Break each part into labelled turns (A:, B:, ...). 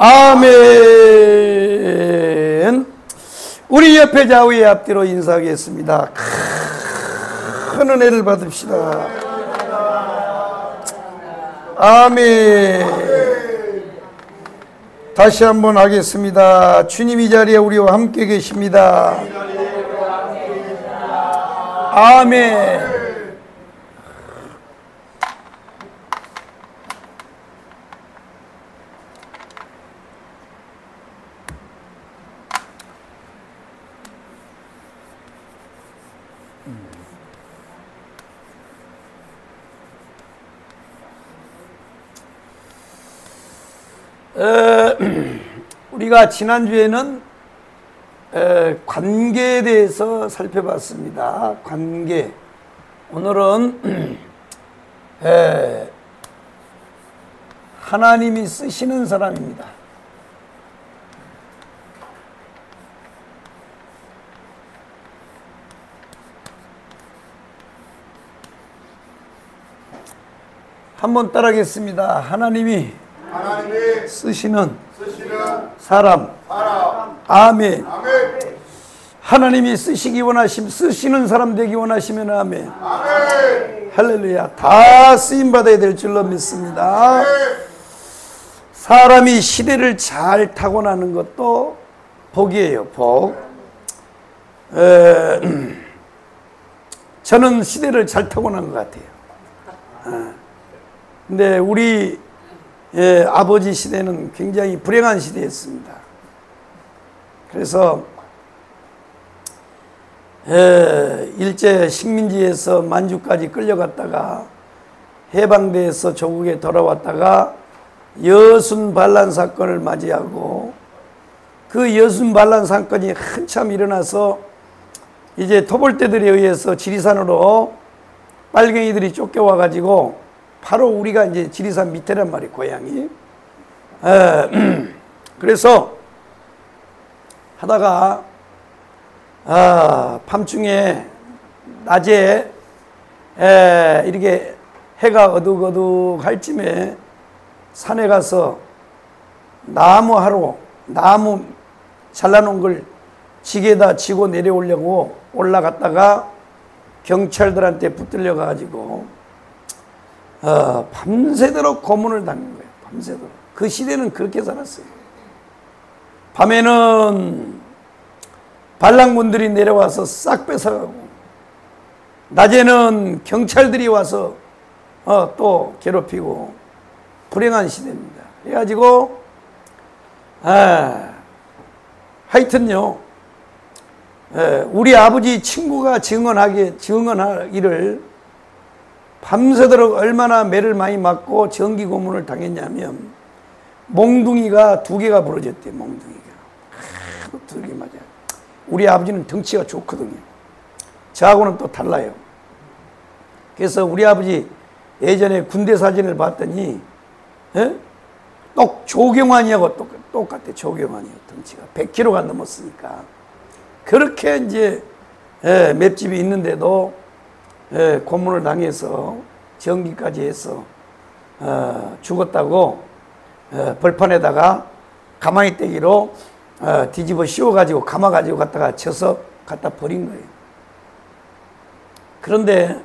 A: 아멘. 우리 옆에 좌우의 앞뒤로 인사하겠습니다. 큰 은혜를 받읍시다. 아멘. 다시 한번 하겠습니다. 주님 이 자리에 우리와 함께 계십니다. 아멘. 우리가 지난주에는 관계에 대해서 살펴봤습니다. 관계. 오늘은 하나님이 쓰시는 사람입니다. 한번 따라하겠습니다. 하나님이 쓰시는 사람. 아멘. 하나님이 쓰시기 원하시면, 쓰시는 사람 되기 원하시면 아멘. 할렐루야. 다 쓰임 받아야 될 줄로 믿습니다. 사람이 시대를 잘 타고나는 것도 복이에요. 복. 저는 시대를 잘 타고난 것 같아요. 근데 우리 아버지 시대는 굉장히 불행한 시대였습니다. 그래서 일제 식민지에서 만주까지 끌려갔다가 해방돼서 조국에 돌아왔다가 여순 반란 사건을 맞이하고, 그 여순 반란 사건이 한참 일어나서 이제 토벌대들에 의해서 지리산으로 빨갱이들이 쫓겨와 가지고, 바로 우리가 이제 지리산 밑에란 말이에요, 고향이. 그래서 하다가 밤중에 낮에 이렇게 해가 어둑어둑할 쯤에 산에 가서 나무 잘라놓은 걸 지게다 지고 내려오려고 올라갔다가 경찰들한테 붙들려 가지고 밤새도록 고문을 당한 거예요. 밤새도록. 그 시대는 그렇게 살았어요. 밤에는 반란군들이 내려와서 싹 뺏어가고, 낮에는 경찰들이 와서 또 괴롭히고, 불행한 시대입니다. 그래가지고 하여튼요, 우리 아버지 친구가 증언하기를 밤새도록 얼마나 매를 많이 맞고 전기 고문을 당했냐면, 몽둥이가 2개가 부러졌대요. 몽둥이가. 하도 2개 맞아요. 우리 아버지는 덩치가 좋거든요. 저하고는 또 달라요. 그래서 우리 아버지 예전에 군대 사진을 봤더니 조경환이하고 똑같아. 조경환이하고 덩치가 100kg가 넘었으니까. 그렇게 이제 맷집이 있는데도 고문을 당해서 전기까지 해서 죽었다고 벌판에다가 가마니 떼기로 뒤집어 씌워가지고 감아가지고 갖다가 쳐서 갖다 버린 거예요. 그런데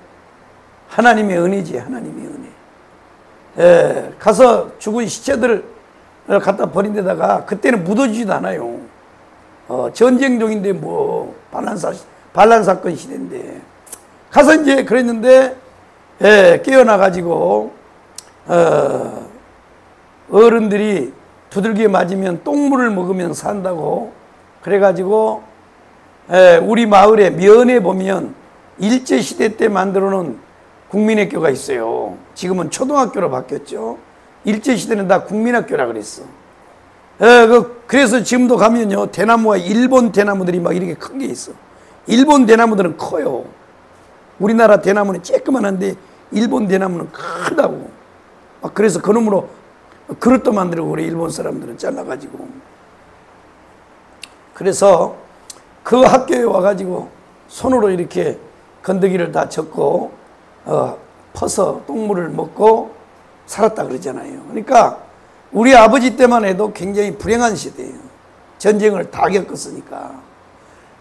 A: 하나님의 은혜지, 하나님의 은혜. 가서 죽은 시체들을 갖다 버린 데다가, 그때는 묻어주지도 않아요. 전쟁 중인데 뭐 반란 사건 시대인데. 가서 이제 그랬는데 깨어나가지고 어른들이 두들겨 맞으면 똥물을 먹으면 산다고 그래가지고 우리 마을에 면에 보면 일제시대 때 만들어 놓은 국민학교가 있어요. 지금은 초등학교로 바뀌었죠. 일제시대는 다 국민학교라 그랬어. 그래서 지금도 가면요, 대나무가 일본 대나무들이 막 이렇게 큰 게 있어. 일본 대나무들은 커요. 우리나라 대나무는 쬐끄만한데 일본 대나무는 크다고. 그래서 그놈으로 그릇도 만들고 그래, 일본 사람들은 잘라가지고. 그래서 그 학교에 와가지고 손으로 이렇게 건더기를 다 젓고 퍼서 똥물을 먹고 살았다 그러잖아요. 그러니까 우리 아버지 때만 해도 굉장히 불행한 시대예요. 전쟁을 다 겪었으니까.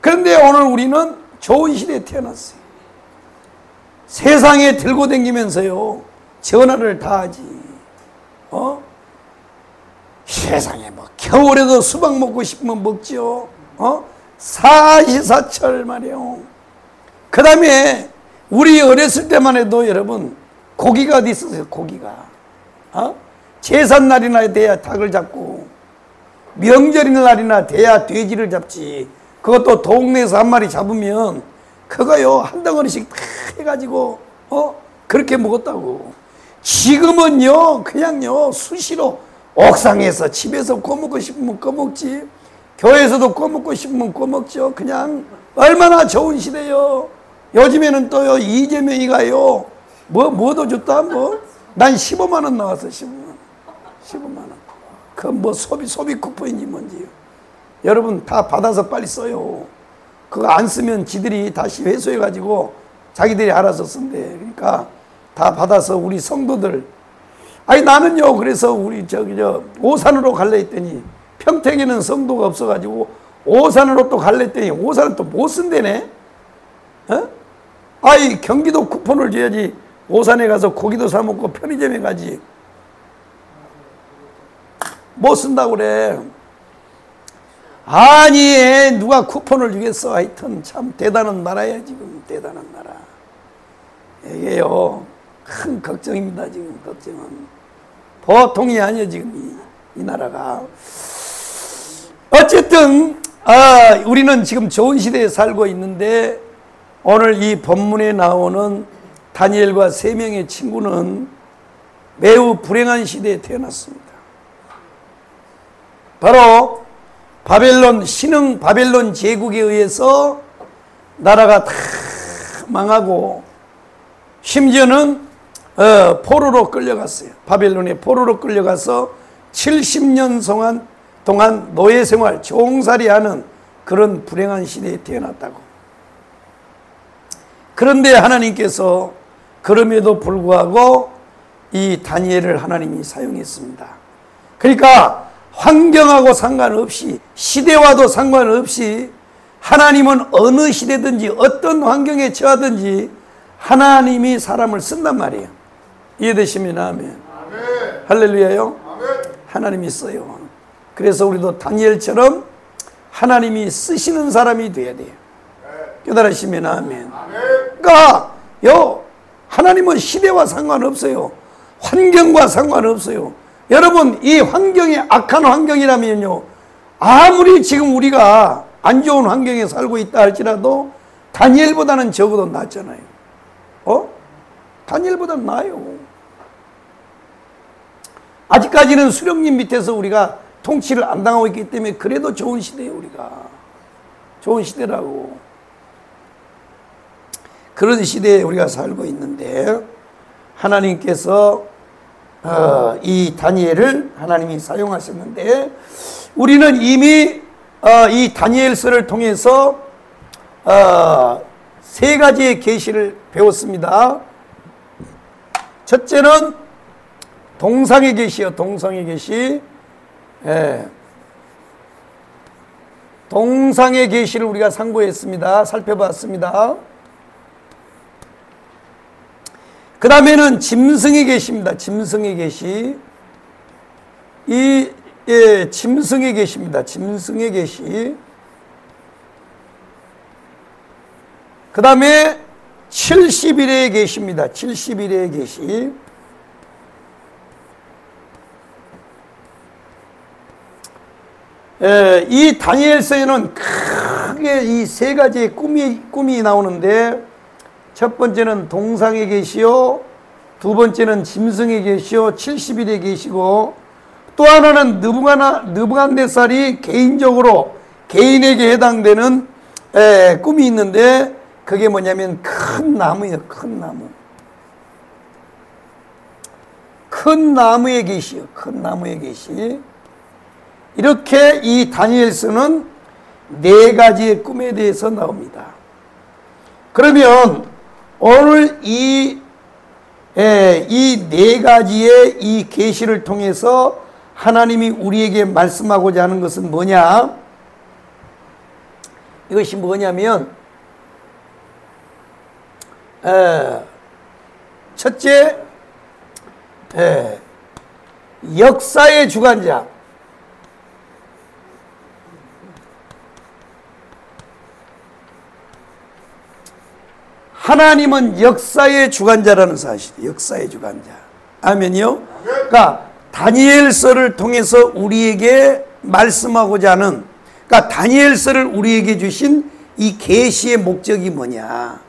A: 그런데 오늘 우리는 좋은 시대에 태어났어요. 세상에 들고 다니면서요 전화를 다 하지. 세상에 뭐 겨울에도 수박 먹고 싶으면 먹죠. 사시사철 말이요. 그 다음에 우리 어렸을 때만 해도 여러분 고기가 어디 있었어요. 고기가 제삿날이나 돼야 닭을 잡고 명절날이나 돼야 돼지를 잡지. 그것도 동네에서 한 마리 잡으면 그거요 한 덩어리씩 다 해가지고 그렇게 먹었다고. 지금은요 그냥요 수시로 옥상에서 집에서 구워먹고 싶으면 구워먹지, 교회에서도 구워먹고 싶으면 구워먹죠. 그냥 얼마나 좋은 시대요. 요즘에는 또요 이재명이가요 뭐도 줬다. 난 15만 원 나왔어. 15만 원. 그 뭐 소비 쿠폰인지 뭔지요. 여러분 다 받아서 빨리 써요. 그거 안 쓰면 지들이 다시 회수해 가지고 자기들이 알아서 쓴대. 그러니까 다 받아서 우리 성도들. 아니 나는요 그래서 우리 오산으로 갈래 했더니 평택에는 성도가 없어 가지고 오산으로 또 갈래 했더니 오산은 또 못 쓴대네. 아이 경기도 쿠폰을 줘야지. 오산에 가서 고기도 사 먹고 편의점에 가지. 못 쓴다고 그래. 아니 누가 쿠폰을 주겠어. 하여튼 참 대단한 나라야 지금. 대단한 나라. 이게요 큰 걱정입니다. 지금 걱정은 보통이 아니에요. 지금 이 나라가. 어쨌든 우리는 지금 좋은 시대에 살고 있는데 오늘 이 본문에 나오는 다니엘과 3명의 친구는 매우 불행한 시대에 태어났습니다. 바로 바벨론 신흥 바벨론 제국에 의해서 나라가 다 망하고 심지어는 포로로 끌려갔어요. 바벨론에 포로로 끌려가서 70년 동안 노예 생활 종살이하는 그런 불행한 시대에 태어났다고. 그런데 하나님께서 그럼에도 불구하고 이 다니엘을 하나님이 사용했습니다. 그러니까 환경하고 상관없이 시대와도 상관없이 하나님은 어느 시대든지 어떤 환경에 처하든지 하나님이 사람을 쓴단 말이에요. 이해되시면 아멘. 아멘. 할렐루야요. 아멘. 하나님이 써요. 그래서 우리도 다니엘처럼 하나님이 쓰시는 사람이 돼야 돼요. 깨달으시면 아멘. 그러니까 하나님은 시대와 상관없어요. 환경과 상관없어요. 여러분 이 환경이 악한 환경이라면요 아무리 지금 우리가 안 좋은 환경에 살고 있다 할지라도 다니엘보다는 적어도 낫잖아요. 다니엘보다는 나아요. 아직까지는 수령님 밑에서 우리가 통치를 안 당하고 있기 때문에 그래도 좋은 시대예요. 우리가 좋은 시대라고. 그런 시대에 우리가 살고 있는데 하나님께서 이 다니엘을 하나님이 사용하셨는데 우리는 이미 이 다니엘서를 통해서 3가지의 계시를 배웠습니다. 첫째는 동상의 계시요. 동상의 계시. 동상의 계시를 우리가 상고했습니다. 살펴봤습니다. 그 다음에는 짐승의 계시입니다. 짐승의 계시. 짐승의 계시입니다. 짐승의 계시. 그 다음에 70일의 계시입니다. 70일의 계시. 이 다니엘서에는 크게 이 3가지의 꿈이 나오는데 첫 번째는 동상의 계시요, 두 번째는 짐승의 계시요, 70일의 계시고 또 하나는 느부갓네살이 개인에게 해당되는 꿈이 있는데 그게 뭐냐면 큰 나무예요. 큰 나무. 큰 나무의 계시요. 큰 나무의 계시. 이렇게 이 다니엘서는 4가지의 꿈에 대해서 나옵니다. 그러면 오늘 이 4가지의 이 계시를 통해서 하나님이 우리에게 말씀하고자 하는 것은 뭐냐? 이것이 뭐냐면 첫째, 역사의 주관자. 하나님은 역사의 주관자라는 사실이에요. 역사의 주관자. 아멘이요? 그러니까 다니엘서를 통해서 우리에게 말씀하고자 하는, 그러니까 다니엘서를 우리에게 주신 이 계시의 목적이 뭐냐?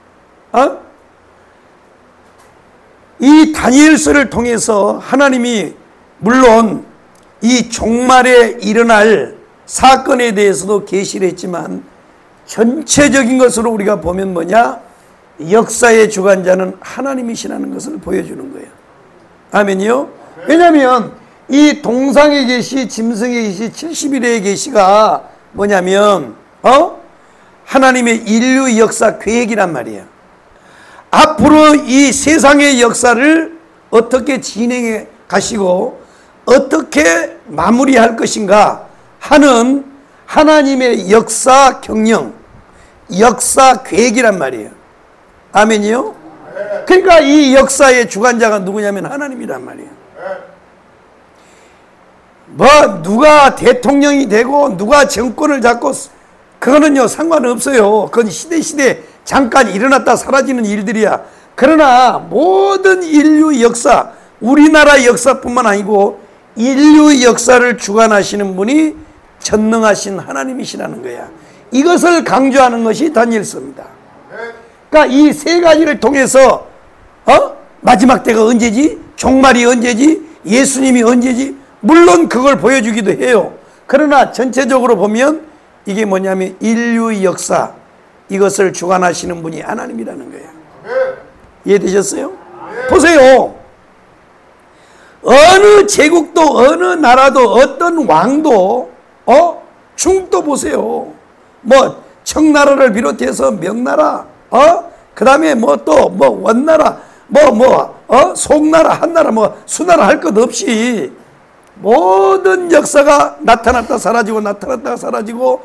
A: 이 다니엘서를 통해서 하나님이 물론 이 종말에 일어날 사건에 대해서도 계시를 했지만 전체적인 것으로 우리가 보면 뭐냐? 역사의 주관자는 하나님이시라는 것을 보여주는 거예요. 아멘이요? 왜냐하면 이 동상의 계시, 짐승의 계시, 70일의 계시가 뭐냐면 하나님의 인류 역사 계획이란 말이에요. 앞으로 이 세상의 역사를 어떻게 진행해 가시고 어떻게 마무리할 것인가 하는 하나님의 역사 경영, 역사 계획이란 말이에요. 아멘이요? 그러니까 이 역사의 주관자가 누구냐면 하나님이란 말이에요. 뭐 누가 대통령이 되고 누가 정권을 잡고 그거는요 상관없어요. 그건 시대 잠깐 일어났다 사라지는 일들이야. 그러나 모든 인류 역사, 우리나라 역사뿐만 아니고 인류 역사를 주관하시는 분이 전능하신 하나님이시라는 거야. 이것을 강조하는 것이 다니엘서입니다. 그러니까 이 세 가지를 통해서 마지막 때가 언제지? 종말이 언제지? 예수님이 언제지? 물론 그걸 보여주기도 해요. 그러나 전체적으로 보면 이게 뭐냐면 인류 역사, 이것을 주관하시는 분이 하나님이라는 거예요. 이해되셨어요? 보세요. 어느 제국도 어느 나라도 어떤 왕도 중국도 보세요. 뭐 청나라를 비롯해서 명나라, 그 다음에 뭐 또 뭐 원나라, 송나라, 한나라, 뭐 수나라 할 것 없이 모든 역사가 나타났다 사라지고 나타났다 사라지고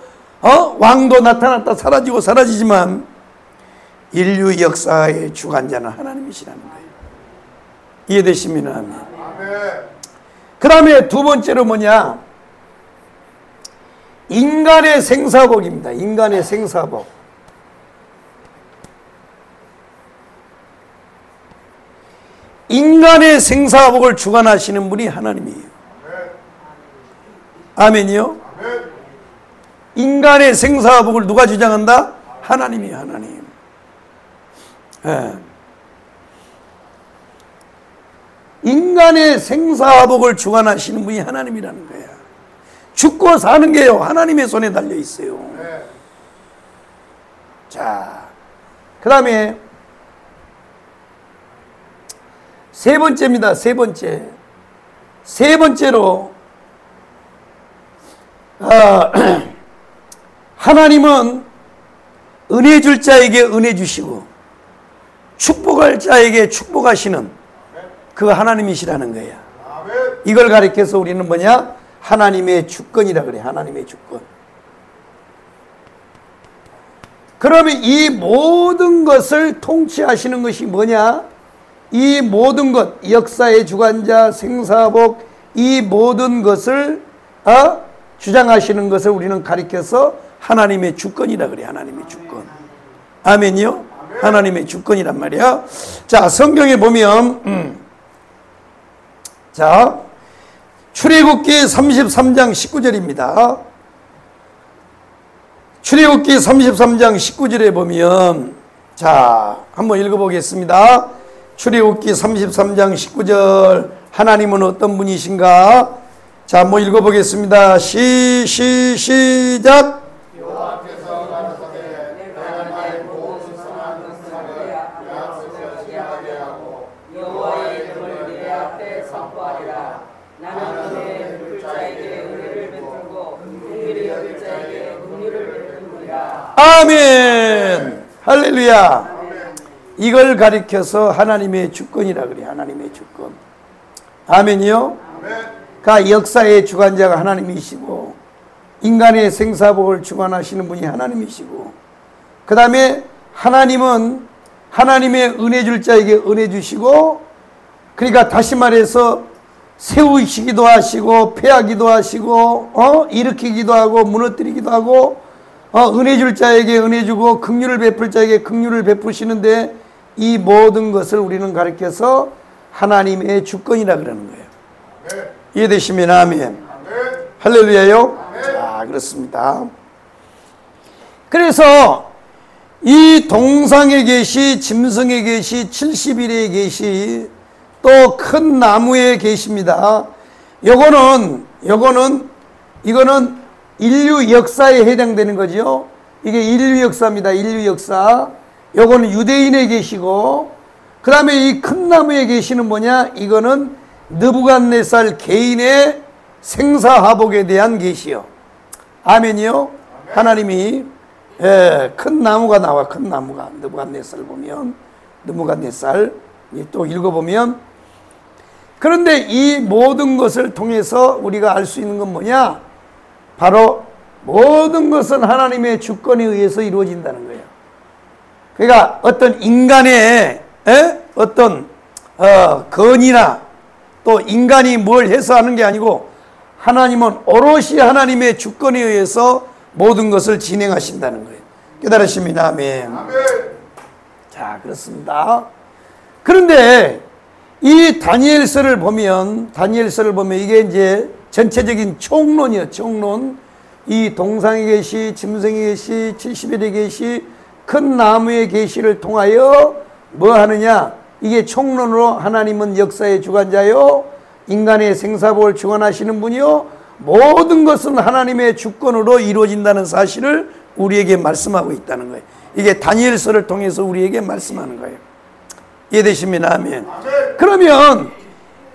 A: 왕도 나타났다 사라지고 사라지지만 인류 역사의 주관자는 하나님이시라는 거예요. 이해되시면 아멘. 그 다음에 두 번째로 뭐냐? 인간의 생사복입니다. 인간의 생사복. 인간의 생사복을 주관하시는 분이 하나님이에요. 아멘이요? 인간의 생사복을 누가 주장한다? 하나님이에요. 하나님. 인간의 생사복을 주관하시는 분이 하나님이라는 거야. 죽고 사는 게요 하나님의 손에 달려 있어요. 자, 그 다음에 세 번째입니다. 세 번째로 하나님은 은혜 줄 자에게 은혜 주시고 축복할 자에게 축복하시는 그 하나님이시라는 거야. 이걸 가리켜서 우리는 뭐냐? 하나님의 주권이라 그래. 하나님의 주권. 그러면 이 모든 것을 통치하시는 것이 뭐냐? 이 모든 것, 역사의 주관자, 생사복, 이 모든 것을 주장하시는 것을 우리는 가리켜서 하나님의 주권이라 그래. 하나님의 주권. 아멘이요? 하나님의 주권이란 말이야. 자, 성경에 보면 자, 출애굽기 33장 19절입니다. 출애굽기 33장 19절에 보면 자, 한번 읽어보겠습니다. 출애굽기 33장 19절 하나님은 어떤 분이신가? 자, 한번 읽어보겠습니다. 시작.
B: 여호와께서 가라사대 내가 나의 모든 선한 것을 약속하게 하고 여호와의 이름을 내 앞에 선포하리라. 나는 은혜 베풀 자에게 은혜를 베풀고 긍휼히 여길 자에게 긍휼을 베풀리라.
A: 아멘. 할렐루야. 이걸 가리켜서 하나님의 주권이라 그래. 하나님의 주권. 아멘이요? 역사의 주관자가 하나님이시고 인간의 생사복을 주관하시는 분이 하나님이시고, 그 다음에 하나님은 하나님의 은혜 줄 자에게 은혜 주시고, 그러니까 다시 말해서 세우시기도 하시고 패하기도 하시고 일으키기도 하고 무너뜨리기도 하고 은혜 줄 자에게 은혜 주고 긍휼을 베풀 자에게 긍휼을 베푸시는데, 이 모든 것을 우리는 가르쳐서 하나님의 주권이라 그러는 거예요. 네. 이해되시면 아멘. 네. 할렐루야요. 네. 자, 그렇습니다. 그래서 이 동상에 계시, 짐승에 계시, 70일에 계시, 또 큰 나무에 계십니다. 이거는 인류 역사에 해당되는 거죠. 이게 인류 역사입니다. 인류 역사. 요거는 유대인에 계시고, 그 다음에 이 큰 나무에 계시는 뭐냐? 이거는 느부갓네살 개인의 생사화복에 대한 계시요. 아멘이요? 아멘. 하나님이 큰 나무가 나와. 큰 나무가 느부갓네살 보면, 느부갓네살 또 읽어보면, 그런데 이 모든 것을 통해서 우리가 알 수 있는 건 뭐냐? 바로 모든 것은 하나님의 주권에 의해서 이루어진다는 거예요. 그러니까 어떤 인간의 어떤 건이나 또 인간이 뭘 해서 하는 게 아니고, 하나님은 오롯이 하나님의 주권에 의해서 모든 것을 진행하신다는 거예요. 깨달으십니다. 아멘. 아멘. 자, 그렇습니다. 그런데 이 다니엘서를 보면 이게 이제 전체적인 총론이에요. 총론. 이 동상에 계시, 짐승에 계시, 70일에 계시, 큰 나무의 계시를 통하여 뭐 하느냐? 이게 총론으로 하나님은 역사의 주관자요, 인간의 생사복을 주관하시는 분이요, 모든 것은 하나님의 주권으로 이루어진다는 사실을 우리에게 말씀하고 있다는 거예요. 이게 다니엘서를 통해서 우리에게 말씀하는 거예요. 이해되십니까? 아멘. 그러면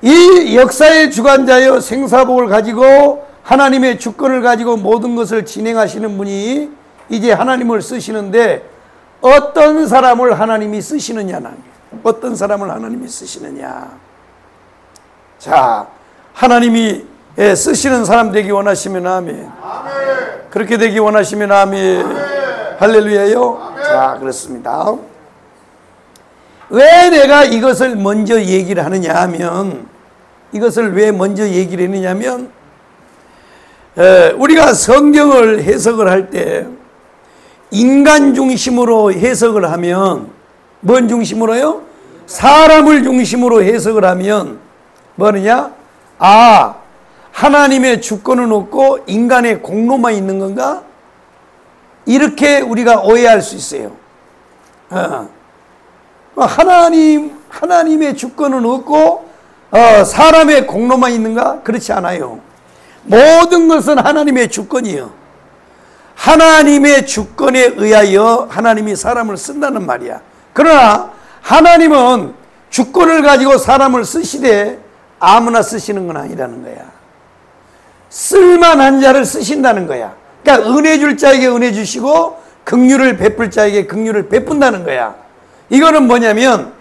A: 이 역사의 주관자요, 생사복을 가지고 하나님의 주권을 가지고 모든 것을 진행하시는 분이 이제 하나님을 쓰시는데, 어떤 사람을 하나님이 쓰시느냐? 어떤 사람을 하나님이 쓰시느냐? 자, 하나님이 쓰시는 사람 되기 원하시면 아멘. 아멘. 그렇게 되기 원하시면 아멘. 아멘. 할렐루야요. 아멘. 자, 그렇습니다. 왜 내가 이것을 먼저 얘기를 하느냐 하면, 이것을 왜 먼저 얘기를 했느냐 하면, 우리가 성경을 해석을 할 때 인간 중심으로 해석을 하면, 뭔 중심으로요? 사람을 중심으로 해석을 하면 뭐느냐? 아, 하나님의 주권은 없고 인간의 공로만 있는 건가? 이렇게 우리가 오해할 수 있어요. 하나님의 주권은 없고 사람의 공로만 있는가? 그렇지 않아요. 모든 것은 하나님의 주권이에요. 하나님의 주권에 의하여 하나님이 사람을 쓴다는 말이야. 그러나 하나님은 주권을 가지고 사람을 쓰시되 아무나 쓰시는 건 아니라는 거야. 쓸만한 자를 쓰신다는 거야. 그러니까 은혜 줄 자에게 은혜 주시고 긍휼을 베풀 자에게 긍휼을 베푼다는 거야. 이거는 뭐냐면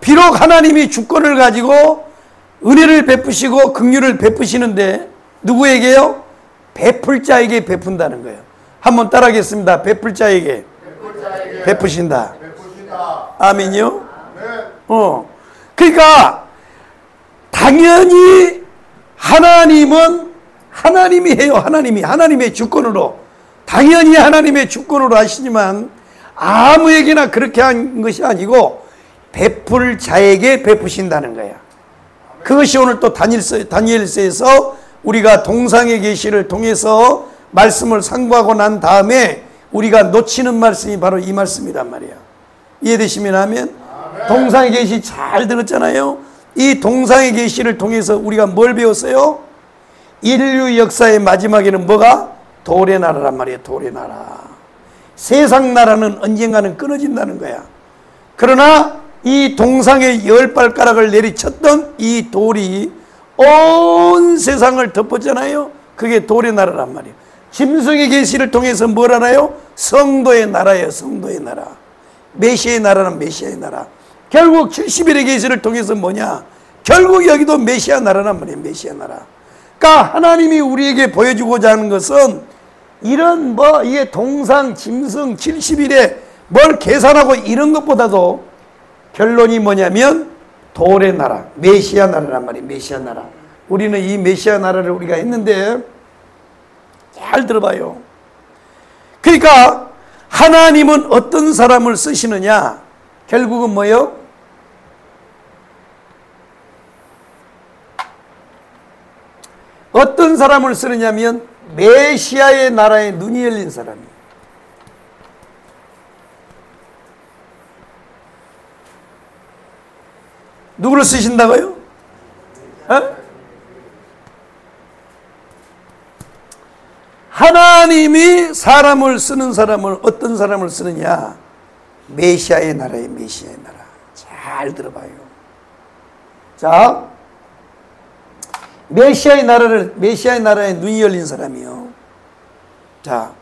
A: 비록 하나님이 주권을 가지고 은혜를 베푸시고 긍휼을 베푸시는데 누구에게요? 베풀 자에게 베푼다는 거예요. 한번 따라하겠습니다. 베풀 자에게 베푸신다. 아멘이요? 그러니까 당연히 하나님은 하나님이 해요. 하나님의 주권으로, 당연히 하나님의 주권으로 하시지만 아무에게나 그렇게 한 것이 아니고 베풀 자에게 베푸신다는 거야. 그것이 오늘 또 다니엘서에서 우리가 동상의 계시를 통해서 말씀을 상고하고 난 다음에 우리가 놓치는 말씀이 바로 이 말씀이란 말이야. 이해되시면 하면, 동상의 계시 잘 들었잖아요. 이 동상의 계시를 통해서 우리가 뭘 배웠어요? 인류 역사의 마지막에는 뭐가? 돌의 나라란 말이에요. 돌의 나라. 세상 나라는 언젠가는 끊어진다는 거야. 그러나 이 동상의 10발가락을 내리쳤던 이 돌이 온 세상을 덮었잖아요. 그게 돌의 나라란 말이에요. 짐승의 계시를 통해서 뭘 알아요? 성도의 나라예요. 성도의 나라. 메시아의 나라는 메시아의 나라. 결국 70일의 계시를 통해서 뭐냐? 결국 여기도 메시아 나라란 말이에요. 메시아 나라. 그러니까 하나님이 우리에게 보여주고자 하는 것은 이런 이게 동상 짐승 70일에 뭘 계산하고 이런 것보다도 결론이 뭐냐면 돌의 나라, 메시아 나라란 말이에요. 메시아 나라. 우리는 이 메시아 나라를 우리가 했는데 잘 들어봐요. 그러니까 하나님은 어떤 사람을 쓰시느냐? 결국은 뭐예요? 어떤 사람을 쓰느냐면 메시아의 나라에 눈이 열린 사람이에요. 누구를 쓰신다고요? 하나님이 사람을 쓰는 사람을 어떤 사람을 쓰느냐? 메시아의 나라에 메시아의 나라. 잘 들어봐요. 자, 메시아의 나라에 눈이 열린 사람이요. 자,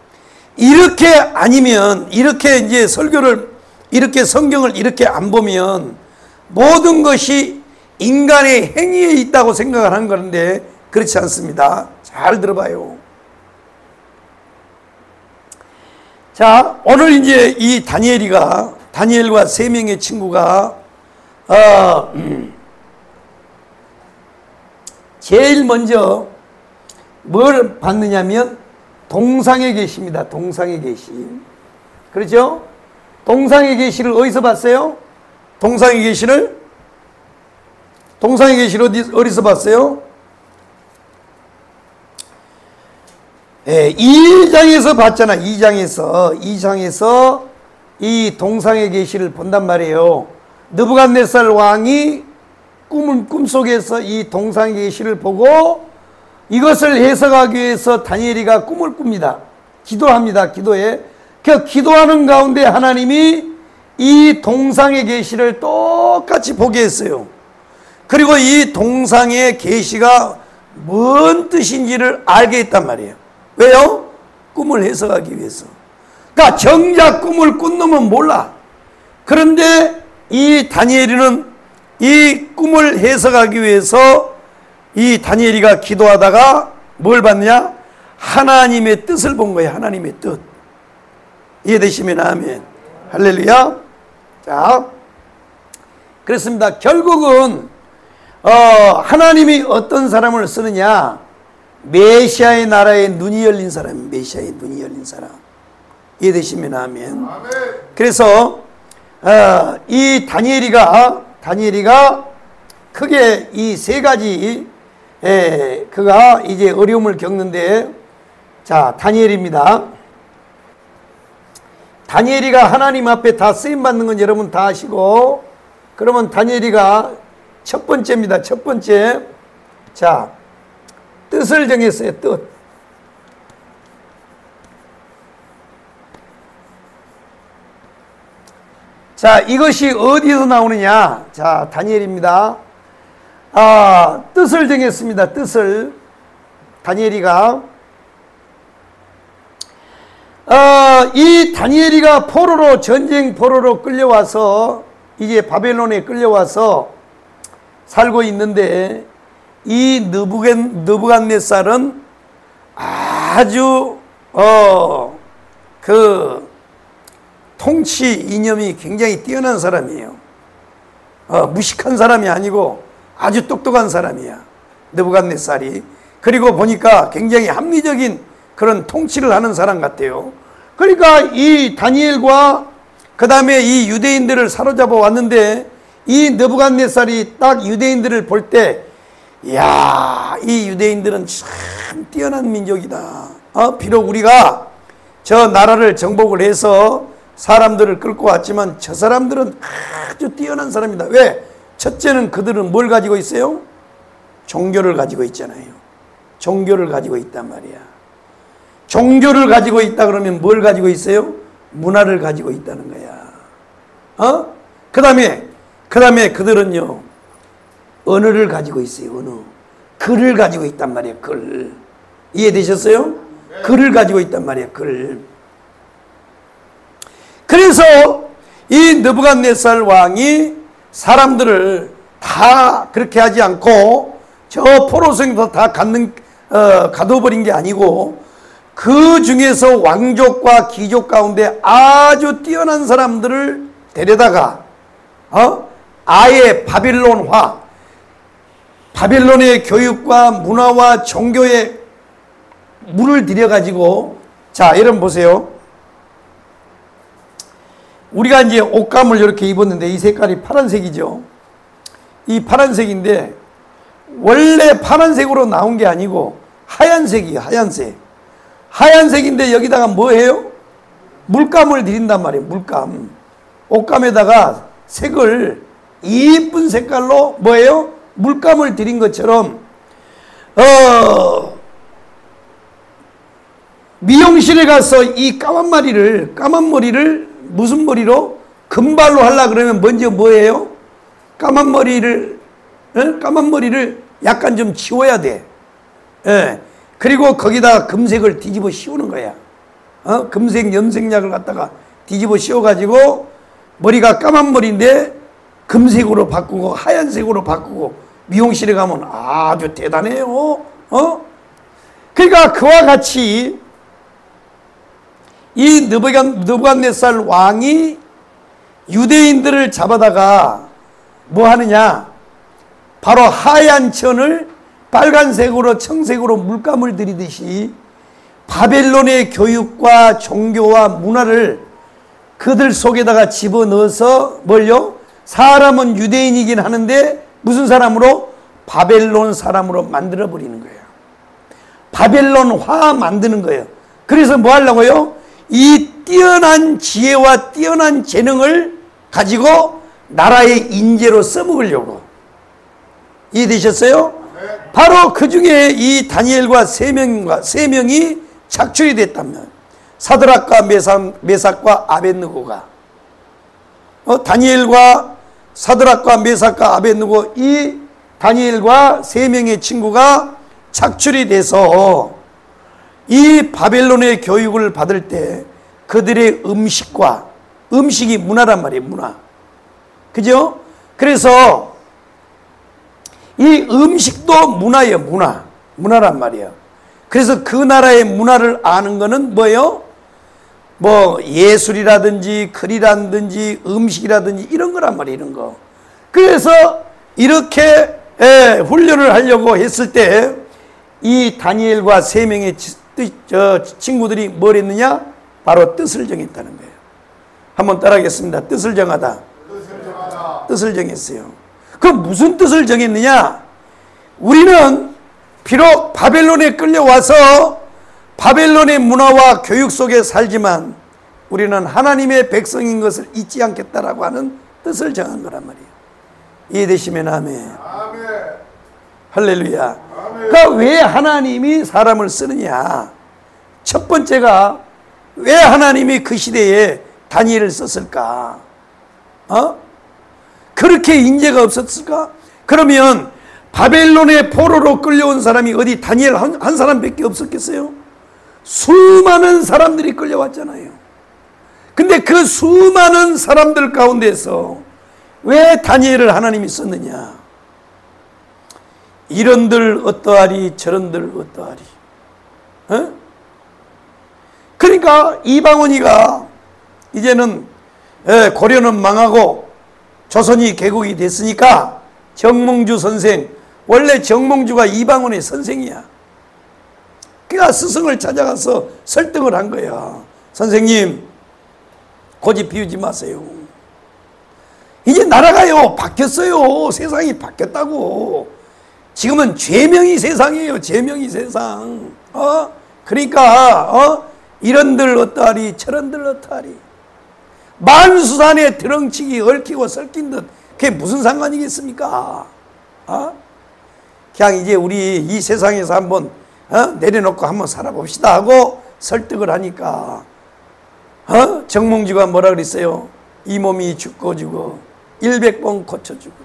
A: 이렇게 아니면 이렇게 이제 설교를 이렇게 성경을 이렇게 안 보면 모든 것이 인간의 행위에 있다고 생각을 하는 건데 그렇지 않습니다. 잘 들어봐요. 자, 오늘 이제 이 다니엘과 세 명의 친구가 제일 먼저 뭘 받느냐면 동상의 계시입니다. 동상의 계시. 그렇죠? 동상의 계시를 어디서 봤어요? 동상의 계시를 어디서 봤어요? 2장에서 봤잖아. 2장에서 이 동상의 계시를 본단 말이에요. 느부갓네살 왕이 꿈속에서 이 동상의 계시를 보고 이것을 해석하기 위해서 다니엘이가 꿈을 꿉니다. 기도합니다. 기도해. 그 기도하는 가운데 하나님이 이 동상의 계시를 똑같이 보게 했어요. 그리고 이 동상의 계시가 뭔 뜻인지를 알게 했단 말이에요. 왜요? 꿈을 해석하기 위해서. 그러니까 정작 꿈을 꾼 놈은 몰라. 그런데 이 다니엘이는 이 꿈을 해석하기 위해서 이 다니엘이가 기도하다가 뭘 봤느냐? 하나님의 뜻을 본 거예요. 하나님의 뜻. 이해되시면 아멘. 할렐루야. 자, 그렇습니다. 결국은 하나님이 어떤 사람을 쓰느냐? 메시아의 나라에 눈이 열린 사람, 메시아의 눈이 열린 사람. 이해되시면 아멘. 그래서 이 다니엘이가 크게 이 세 가지 그가 이제 어려움을 겪는데, 자, 다니엘입니다. 다니엘이가 하나님 앞에 다 쓰임 받는 건 여러분 다 아시고, 그러면 다니엘이가 첫 번째입니다. 첫 번째. 자, 뜻을 정했어요. 뜻. 자, 이것이 어디서 나오느냐? 자, 다니엘입니다. 뜻을 정했습니다. 뜻을. 다니엘이가 이 다니엘이가 전쟁 포로로 끌려와서 이제 바벨론에 끌려와서 살고 있는데, 이 느부갓네살은 아주 그 통치 이념이 굉장히 뛰어난 사람이에요. 무식한 사람이 아니고 아주 똑똑한 사람이야, 느부갓네살이. 그리고 보니까 굉장히 합리적인 그런 통치를 하는 사람 같아요. 그러니까 이 다니엘과 그 다음에 이 유대인들을 사로잡아 왔는데, 이 느부갓네살이 딱 유대인들을 볼 때, 이야, 이 유대인들은 참 뛰어난 민족이다. 비록 우리가 저 나라를 정복을 해서 사람들을 끌고 왔지만 저 사람들은 아주 뛰어난 사람이다. 왜? 첫째는 그들은 뭘 가지고 있어요? 종교를 가지고 있잖아요. 종교를 가지고 있단 말이야. 종교를 가지고 있다 그러면 뭘 가지고 있어요? 문화를 가지고 있다는 거야. 그 다음에 그들은요, 언어를 가지고 있어요. 언어. 글을 가지고 있단 말이에요. 글. 이해되셨어요? 네. 글을 가지고 있단 말이에요. 글. 그래서 이 느부갓네살 왕이 사람들을 다 그렇게 하지 않고 저 포로성에서 다 가둬버린 게 아니고 그 중에서 왕족과 귀족 가운데 아주 뛰어난 사람들을 데려다가 아예 바빌론의 교육과 문화와 종교에 물을 들여가지고, 자, 여러분 보세요. 우리가 이제 옷감을 이렇게 입었는데 이 색깔이 파란색이죠. 이 파란색인데 원래 파란색으로 나온 게 아니고 하얀색이에요. 하얀색인데 여기다가 뭐해요? 물감을 들인단 말이에요. 물감. 옷감에다가 색을 이쁜 색깔로 뭐예요? 물감을 들인 것처럼 미용실에 가서 이 까만 머리를 무슨 머리로? 금발로 하려 그러면 먼저 뭐예요? 까만 머리를 약간 좀 지워야 돼. 예. 그리고 거기다가 금색을 뒤집어 씌우는 거야. 금색 염색약을 갖다가 뒤집어 씌워가지고 머리가 까만 머리인데 금색으로 바꾸고 하얀색으로 바꾸고 미용실에 가면 아주 대단해요. 그러니까 그와 같이 이 느부갓네살 왕이 유대인들을 잡아다가 뭐 하느냐? 바로 하얀 천을 빨간색으로 청색으로 물감을 들이듯이 바벨론의 교육과 종교와 문화를 그들 속에다가 집어넣어서 뭘요? 사람은 유대인이긴 하는데 무슨 사람으로? 바벨론 사람으로 만들어버리는 거예요. 바벨론화 만드는 거예요. 그래서 뭐 하려고요? 이 뛰어난 지혜와 뛰어난 재능을 가지고 나라의 인재로 써먹으려고. 이해되셨어요? 바로 그 중에 이 다니엘과 세 명이 착출이 됐다면, 사드락과 메삭과 아벳느고가, 다니엘과 사드락과 메삭과 아벳느고, 이 다니엘과 세 명의 친구가 착출이 돼서 이 바벨론의 교육을 받을 때 그들의 음식이 문화란 말이에요. 문화. 그죠? 그래서 이 음식도 문화예요. 문화란 말이에요. 그래서 그 나라의 문화를 아는 거는 뭐예요? 뭐 예술이라든지 글이라든지 음식이라든지 이런 거란 말이에요. 이런 거. 그래서 이렇게 훈련을 하려고 했을 때 이 다니엘과 세 명의 친구들이 뭘 했느냐? 바로 뜻을 정했다는 거예요. 한번 따라하겠습니다. 뜻을 정하다. 뜻을 정했어요. 그 무슨 뜻을 정했느냐? 우리는 비록 바벨론에 끌려와서 바벨론의 문화와 교육 속에 살지만 우리는 하나님의 백성인 것을 잊지 않겠다라고 하는 뜻을 정한 거란 말이에요. 이해되시면 아멘. 할렐루야. 그러니까 왜 하나님이 사람을 쓰느냐? 첫 번째가 왜 하나님이 그 시대에 다니엘을 썼을까? 그렇게 인재가 없었을까? 그러면 바벨론의 포로로 끌려온 사람이 어디 다니엘 한 사람밖에 없었겠어요? 수많은 사람들이 끌려왔잖아요. 근데 그 수많은 사람들 가운데서 왜 다니엘을 하나님이 썼느냐? 이런들 어떠하리 저런들 어떠하리. 그러니까 이방원이가 이제는 고려는 망하고 조선이 개국이 됐으니까 정몽주 선생, 원래 정몽주가 이방원의 선생이야. 그러니까 스승을 찾아가서 설득을 한 거야. 선생님, 고집 피우지 마세요. 이제 나라가요 바뀌었어요. 세상이 바뀌었다고. 지금은 죄명이 세상이에요. 죄명이 세상. 그러니까 이런들 어떠하리 저런들 어떠하리. 만수산에 드렁치기 얽히고 설킨 듯 그게 무슨 상관이겠습니까? 그냥 이제 우리 이 세상에서 한번 내려놓고 한번 살아봅시다 하고 설득을 하니까 정몽주가 뭐라 그랬어요? 이 몸이 죽고 죽어 100번 고쳐주고.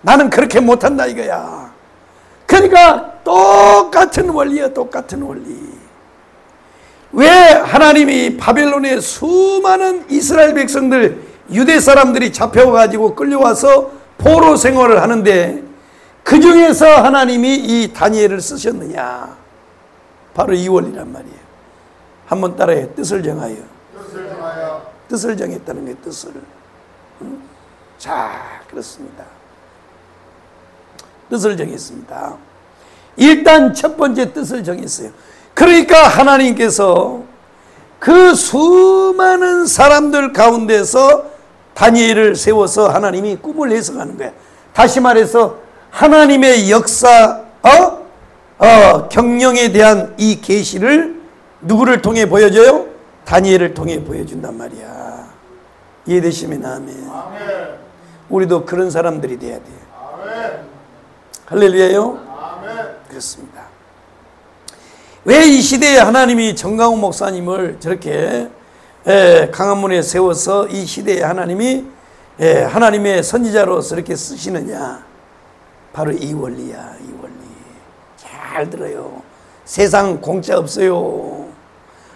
A: 나는 그렇게 못한다 이거야. 그러니까 똑같은 원리야. 똑같은 원리. 왜 하나님이 바벨론의 수많은 이스라엘 백성들, 유대 사람들이 잡혀가지고 끌려와서 포로 생활을 하는데 그 중에서 하나님이 이 다니엘을 쓰셨느냐? 바로 이 원리란 말이에요. 한번 따라해. 뜻을 정하여.
B: 뜻을 정하여.
A: 뜻을 정했다는 게 뜻을. 응? 자, 그렇습니다. 뜻을 정했습니다. 일단 첫 번째 뜻을 정했어요. 그러니까 하나님께서 그 수많은 사람들 가운데서 다니엘을 세워서 하나님이 꿈을 해석하는 거야. 다시 말해서 하나님의 역사, 경영에 대한 이 계시를 누구를 통해 보여줘요? 다니엘을 통해 보여준단 말이야. 이해되시면 아멘.
B: 아멘.
A: 우리도 그런 사람들이 돼야 돼.
B: 아멘.
A: 할렐루야요.
B: 아멘.
A: 그렇습니다. 왜 이 시대에 하나님이 정강호 목사님을 저렇게 강화문에 세워서 이 시대에 하나님이 하나님의 선지자로서 이렇게 쓰시느냐? 바로 이 원리야. 이 원리. 잘 들어요. 세상 공짜 없어요.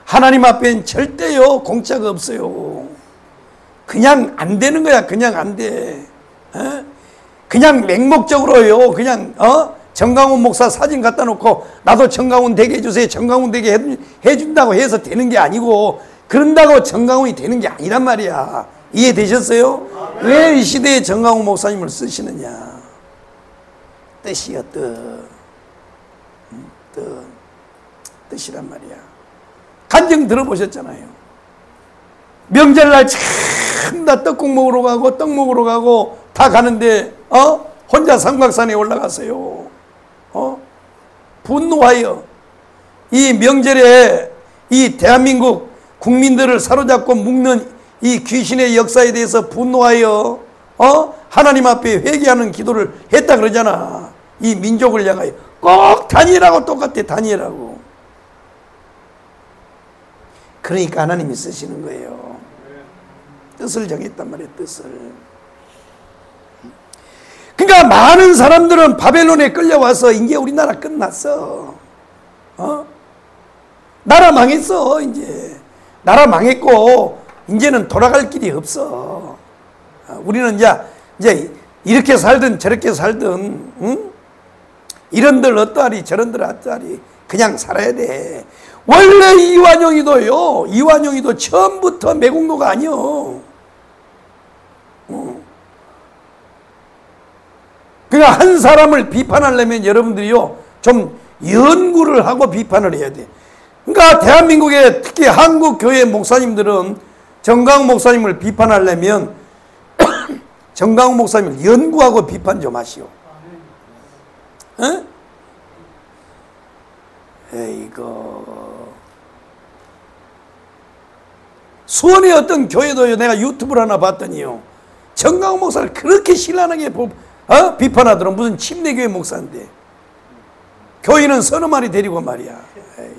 A: 하나님 앞엔 절대요 공짜가 없어요. 그냥 안 되는 거야. 그냥 안 돼. 그냥 맹목적으로요. 그냥 정강훈 목사 사진 갖다 놓고 나도 정강훈 되게 해주세요. 정강훈 되게 해준다고 해서 되는 게 아니고, 그런다고 정강훈이 되는 게 아니란 말이야. 이해되셨어요? 왜 이 시대에 정강훈 목사님을 쓰시느냐? 뜻이요, 뜻이란 말이야. 간증 들어보셨잖아요. 명절날 참 다 떡국 먹으러 가고 떡 먹으러 가고 다 가는데 혼자 삼각산에 올라갔어요. 분노하여 이 명절에 이 대한민국 국민들을 사로잡고 묶는 이 귀신의 역사에 대해서 분노하여 하나님 앞에 회개하는 기도를 했다 그러잖아. 이 민족을 향하여. 꼭 다니엘하고 똑같아. 다니엘하고. 그러니까 하나님이 쓰시는 거예요. 뜻을 정했단 말이에요. 뜻을. 그러니까 많은 사람들은 바벨론에 끌려와서 이제 우리나라 끝났어. 나라 망했어. 이제 나라 망했고 이제는 돌아갈 길이 없어. 우리는 이제 이렇게 살든 저렇게 살든, 응? 이런들 어떠하리 저런들 어떠하리 그냥 살아야 돼. 원래 이완용이도 처음부터 매국노가 아니요. 그러니까 한 사람을 비판하려면 여러분들이요 좀 연구를 하고 비판을 해야 돼. 그러니까 대한민국의 특히 한국 교회 목사님들은 정강훈 목사님을 비판하려면 정강훈 목사님을 연구하고 비판 좀 하시오. 에이거. 수원의 어떤 교회도요, 내가 유튜브를 하나 봤더니요, 정강훈 목사를 그렇게 신랄하게 비판하더라. 무슨 침례교회 목사인데. 교인은 서너 마리 데리고 말이야. 에이.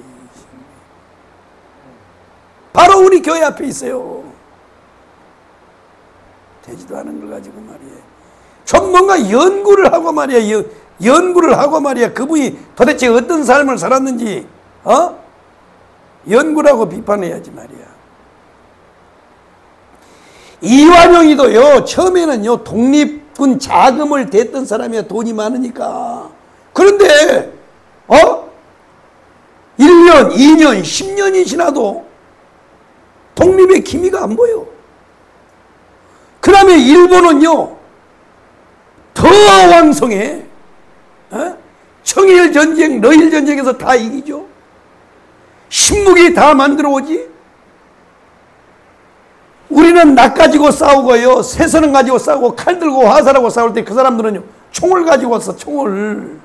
A: 바로 우리 교회 앞에 있어요. 되지도 않은 걸 가지고 말이야. 좀 뭔가 연구를 하고 말이야. 연구를 하고 말이야. 그분이 도대체 어떤 삶을 살았는지, 연구를 하고 비판해야지 말이야. 이완용이도요, 처음에는요, 독립군 자금을 댔던 사람이야. 돈이 많으니까. 그런데, 1년, 2년, 10년이 지나도 독립의 기미가 안 보여. 그 다음에 일본은요, 더 왕성해. 청일 전쟁, 러일 전쟁에서 다 이기죠. 신무기 다 만들어 오지. 우리는 낫 가지고 싸우고요, 쇠선을 가지고 싸우고, 칼 들고 화살하고 싸울 때 그 사람들은요, 총을 가지고 왔어, 총을.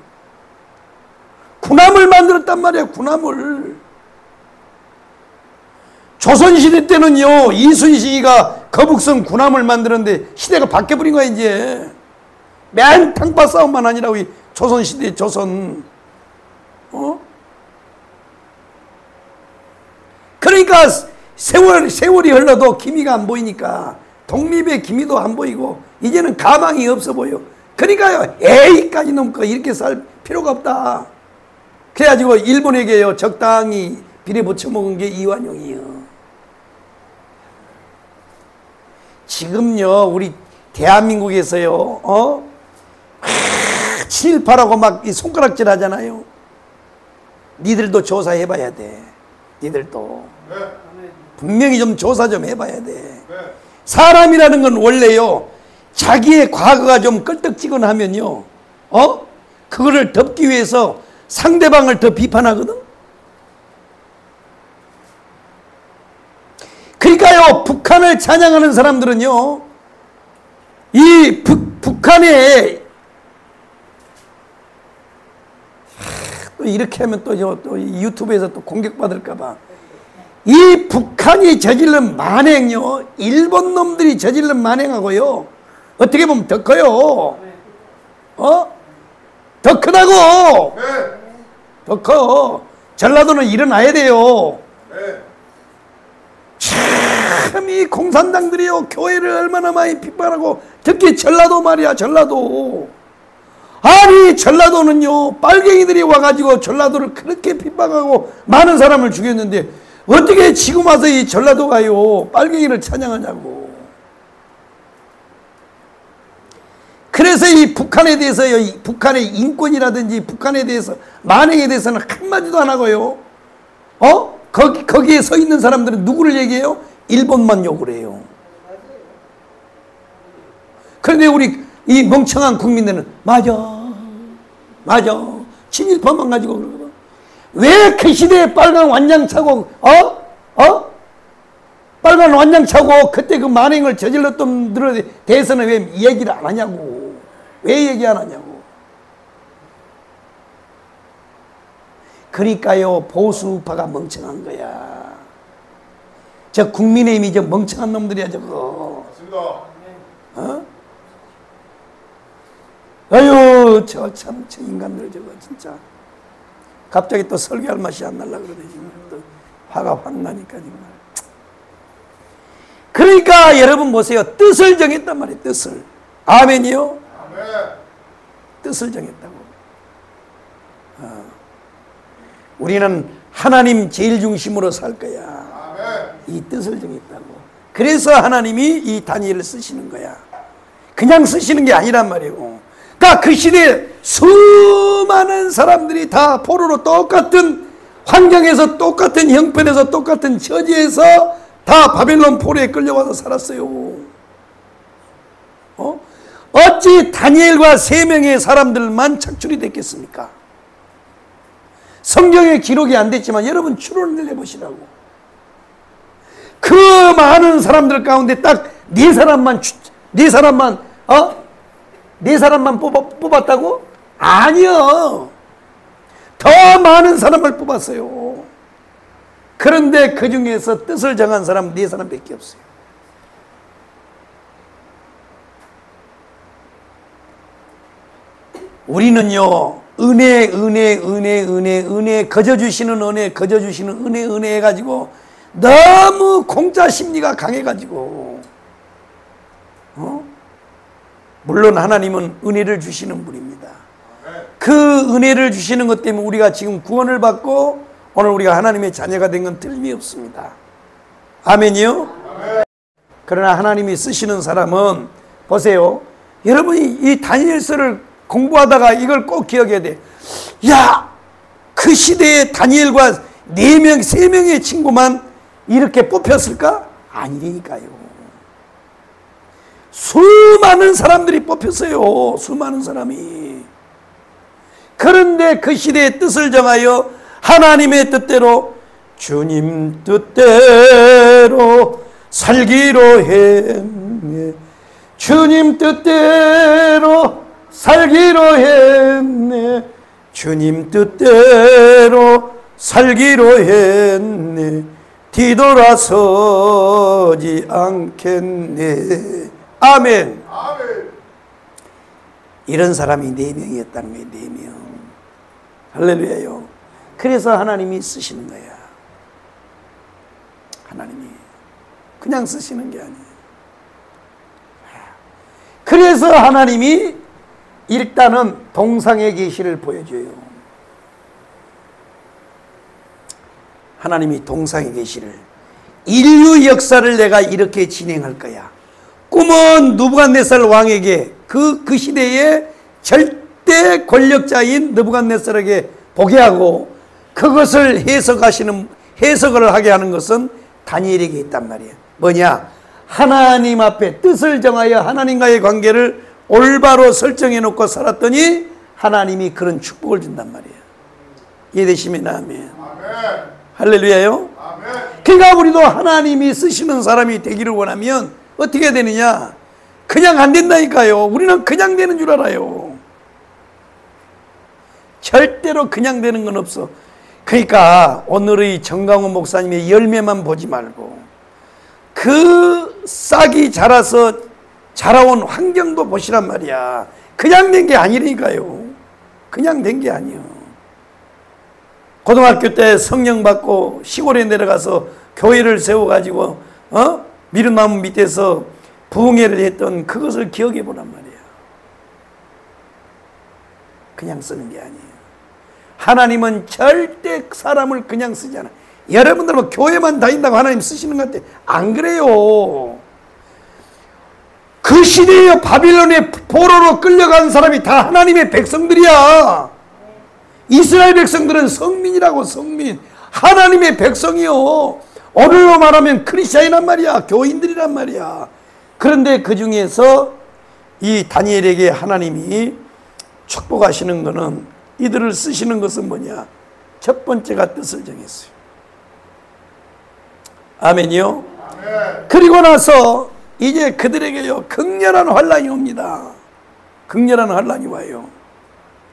A: 군함을 만들었단 말이야, 군함을. 조선시대 때는요, 이순신이가 거북선 군함을 만드는데 시대가 바뀌어버린 거야, 이제. 맨 탕파 싸움만 아니라고, 이 조선시대, 조선. 그러니까 세월이 흘러도 기미가 안 보이니까, 독립의 기미도 안 보이고, 이제는 가망이 없어 보여. 그러니까요, 에이까지 넘고 이렇게 살 필요가 없다. 그래가지고 일본에게요, 적당히 비례 붙여먹은 게 이완용이에요. 지금요, 우리 대한민국에서요, 친일파라고 막 이 손가락질 하잖아요. 니들도 조사해봐야 돼. 니들도. 분명히 좀 조사 좀 해봐야 돼. 사람이라는 건 원래요, 자기의 과거가 좀 껄떡지근하면요, 그거를 덮기 위해서 상대방을 더 비판하거든. 그러니까요, 북한을 찬양하는 사람들은요, 이 북한에 또 이렇게 하면 또 유튜브에서 또 공격받을까봐, 이 북한이 저질른 만행요, 일본 놈들이 저질른 만행하고요, 어떻게 보면 더 커요. 더 크다고. 더 커. 전라도는 일어나야 돼요. 참, 이 공산당들이요, 교회를 얼마나 많이 비판하고, 특히 전라도 말이야, 전라도. 아니, 전라도는요, 빨갱이들이 와가지고 전라도를 그렇게 핍박하고 많은 사람을 죽였는데, 어떻게 지금 와서 이 전라도가요, 빨갱이를 찬양하냐고. 그래서 이 북한에 대해서요, 이 북한의 인권이라든지 북한에 대해서, 만행에 대해서는 한마디도 안 하고요, 거기에 서 있는 사람들은 누구를 얘기해요? 일본만 욕을 해요. 그런데 우리 이 멍청한 국민들은 맞아 친일파만 가지고 그러거든. 왜 그 시대에 빨간 완장 차고 빨간 완장 차고 그때 그 만행을 저질렀던 분들에 대해서는 왜 얘기를 안 하냐고. 왜 얘기 안 하냐고. 그러니까요, 보수파가 멍청한 거야. 저 국민의힘이 저 멍청한 놈들이야, 저거. 맞습니다. 아유, 저 인간들 저거 진짜. 갑자기 또 설교할 맛이 안 날라 그러네. 또 화가 확 나니까 정말. 그러니까 여러분 보세요. 뜻을 정했단 말이에요. 뜻을. 아멘이요? 아멘. 뜻을 정했다고. 우리는 하나님 제일 중심으로 살 거야. 아멘. 이 뜻을 정했다고. 그래서 하나님이 이 다니엘을 쓰시는 거야. 그냥 쓰시는 게 아니란 말이에요. 그러니까 그 시대에 수많은 사람들이 다 포로로 똑같은 환경에서, 똑같은 형편에서, 똑같은 처지에서 다 바벨론 포로에 끌려와서 살았어요. 어찌 다니엘과 3명의 사람들만 착출이 됐겠습니까? 성경에 기록이 안 됐지만 여러분 추론을 해보시라고. 그 많은 사람들 가운데 딱 4사람만 뽑았다고? 아니요. 더 많은 사람을 뽑았어요. 그런데 그 중에서 뜻을 정한 사람 4사람밖에 없어요. 우리는요, 은혜, 거저주시는 은혜 해가지고 너무 공짜 심리가 강해가지고, 물론 하나님은 은혜를 주시는 분입니다. 그 은혜를 주시는 것 때문에 우리가 지금 구원을 받고 오늘 우리가 하나님의 자녀가 된 건 틀림이 없습니다. 아멘이요? 그러나 하나님이 쓰시는 사람은, 보세요, 여러분이 이 다니엘서를 공부하다가 이걸 꼭 기억해야 돼. 야, 그 시대에 다니엘과 3명의 친구만 이렇게 뽑혔을까? 아니라니까요. 수많은 사람들이 뽑혔어요. 수많은 사람이. 그런데 그 시대의 뜻을 정하여 하나님의 뜻대로, 주님 뜻대로 살기로 했네. 주님 뜻대로 살기로 했네. 주님 뜻대로 살기로 했네. 뒤돌아서지 않겠네. 아멘. 아멘. 이런 사람이 4명이었다는 거예요. 4명. 할렐루야요. 그래서 하나님이 쓰시는 거야. 하나님이 그냥 쓰시는 게 아니에요. 그래서 하나님이 일단은 동상의 계시를 보여줘요. 하나님이 동상의 계시를, 인류 역사를 내가 이렇게 진행할 거야. 꿈은 느부갓네살 왕에게 그 시대의 절대 권력자인 느부갓네살에게 보게 하고 그것을 해석을 하게 하는 것은 다니엘에게 있단 말이에요. 뭐냐? 하나님 앞에 뜻을 정하여 하나님과의 관계를 올바로 설정해 놓고 살았더니 하나님이 그런 축복을 준단 말이에요. 이해되시면 아멘. 할렐루야요. 그러니까 우리도 하나님이 쓰시는 사람이 되기를 원하면 어떻게 되느냐? 그냥 안 된다니까요. 우리는 그냥 되는 줄 알아요. 절대로 그냥 되는 건 없어. 그러니까 오늘의 정강훈 목사님의 열매만 보지 말고 그 싹이 자라온 환경도 보시란 말이야. 그냥 된 게 아니라니까요. 그냥 된 게 아니에요. 고등학교 때 성령 받고 시골에 내려가서 교회를 세워가지고 미루나무 밑에서 부흥회를 했던 그것을 기억해 보란 말이에요. 그냥 쓰는 게 아니에요. 하나님은 절대 사람을 그냥 쓰지 않아요. 여러분들 뭐 교회만 다닌다고 하나님 쓰시는 것 같아. 안 그래요. 그 시대에 바빌론의 포로로 끌려간 사람이 다 하나님의 백성들이야. 이스라엘 백성들은 성민이라고. 성민. 하나님의 백성이요. 오늘로 말하면 크리스찬이란 말이야. 교인들이란 말이야. 그런데 그 중에서 이 다니엘에게 하나님이 축복하시는 것은, 이들을 쓰시는 것은 뭐냐? 첫 번째가 뜻을 정했어요. 아멘이요. 아멘. 그리고 나서 이제 그들에게요 극렬한 환란이 옵니다. 극렬한 환란이 와요.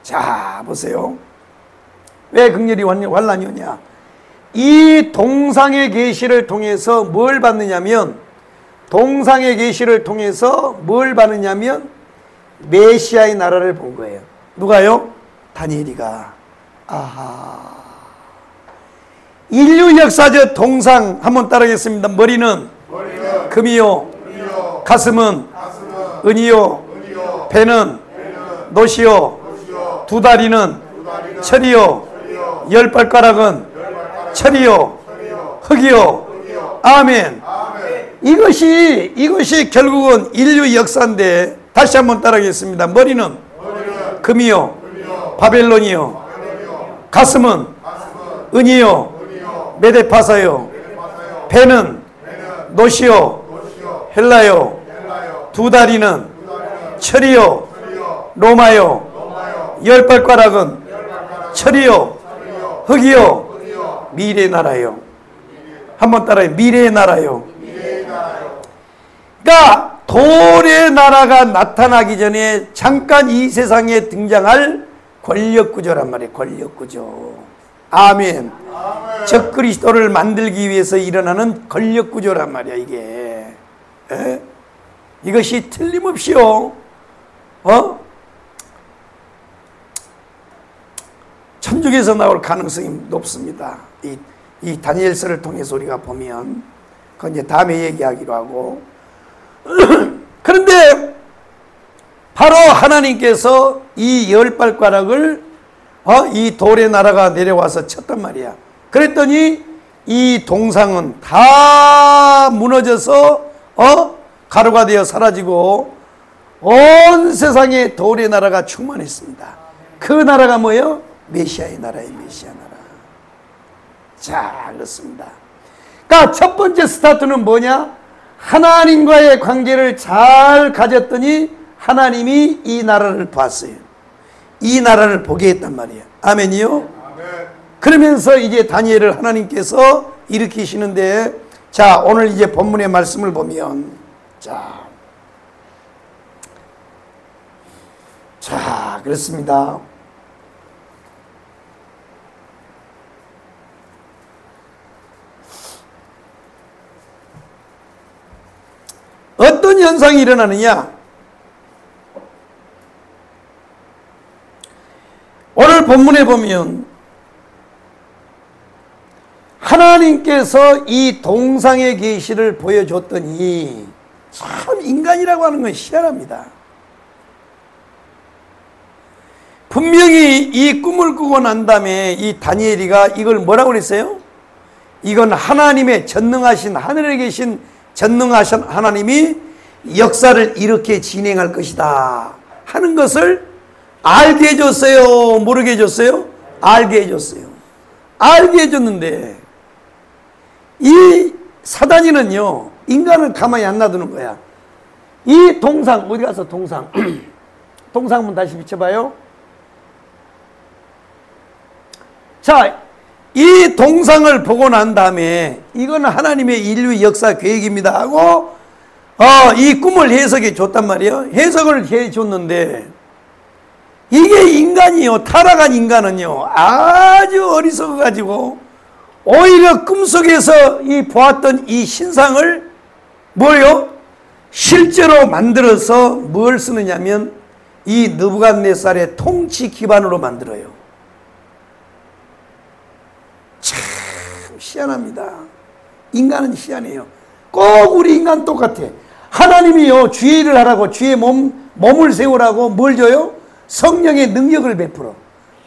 A: 자 보세요. 왜 극렬한 환란이 오냐? 이 동상의 계시를 통해서 뭘 받느냐면, 동상의 계시를 통해서 뭘 받느냐면 메시아의 나라를 본 거예요. 누가요? 다니엘이가. 아하. 인류 역사적 동상 한번 따라하겠습니다. 머리는 금이요, 가슴은 은이요, 배는 노시요, 두 다리는 철이요, 열 발가락은 철이요, 흙이요. 아멘. 이것이 결국은 인류 역사인데, 다시 한번 따라하겠습니다. 머리는 금이요, 바벨론이요, 가슴은 은이요, 메데파사요, 배는 노시요, 헬라요, 두 다리는 철이요, 로마요, 열 발가락은 철이요, 흙이요, 미래의 나라요. 한번 따라해. 미래의 나라요. 그러니까 돌의 나라가 나타나기 전에 잠깐 이 세상에 등장할 권력구조란 말이에요. 권력구조. 아멘. 적그리스도를 만들기 위해서 일어나는 권력구조란 말이야 이게. 에? 이것이 틀림없이요 천국에서 나올 가능성이 높습니다. 이 다니엘서를 통해서 우리가 보면, 그건 이제 다음에 얘기하기로 하고. 그런데 바로 하나님께서 이 열 발가락을 이 돌의 나라가 내려와서 쳤단 말이야. 그랬더니 이 동상은 다 무너져서 가루가 되어 사라지고 온 세상에 돌의 나라가 충만했습니다. 그 나라가 뭐예요? 메시아의 나라예요. 메시아 나라. 자, 그렇습니다. 그러니까 첫 번째 스타트는 뭐냐? 하나님과의 관계를 잘 가졌더니 하나님이 이 나라를 봤어요. 이 나라를 보게 했단 말이에요. 아멘이요? 아멘. 그러면서 이제 다니엘을 하나님께서 일으키시는데, 자, 오늘 이제 본문의 말씀을 보면, 자, 그렇습니다. 어떤 현상이 일어나느냐? 오늘 본문에 보면 하나님께서 이 동상의 계시를 보여줬더니, 참 인간이라고 하는 건 희한합니다. 분명히 이 꿈을 꾸고 난 다음에 이 다니엘이가 이걸 뭐라고 그랬어요? 이건 하나님의 전능하신, 하늘에 계신 전능하신 하나님이 역사를 이렇게 진행할 것이다 하는 것을 알게 해줬어요? 모르게 해줬어요? 알게 해줬어요. 알게 해줬는데 이 사단이는요, 인간을 가만히 안 놔두는 거야. 이 동상, 어디 가서 동상 동상 한번 다시 비춰봐요. 자, 이 동상을 보고 난 다음에 이거는 하나님의 인류 역사 계획입니다 하고 이 꿈을 해석해 줬단 말이에요. 해석을 해 줬는데 이게 인간이요, 타락한 인간은요 아주 어리석어 가지고 오히려 꿈속에서 이 보았던 이 신상을 뭐요? 실제로 만들어서 뭘 쓰느냐면 이 느부갓네살의 통치 기반으로 만들어요. 참 희한합니다. 인간은 희한해요. 꼭 우리 인간 똑같아. 하나님이요, 주의 일을 하라고, 주의 몸을 세우라고 뭘 줘요? 성령의 능력을 베풀어.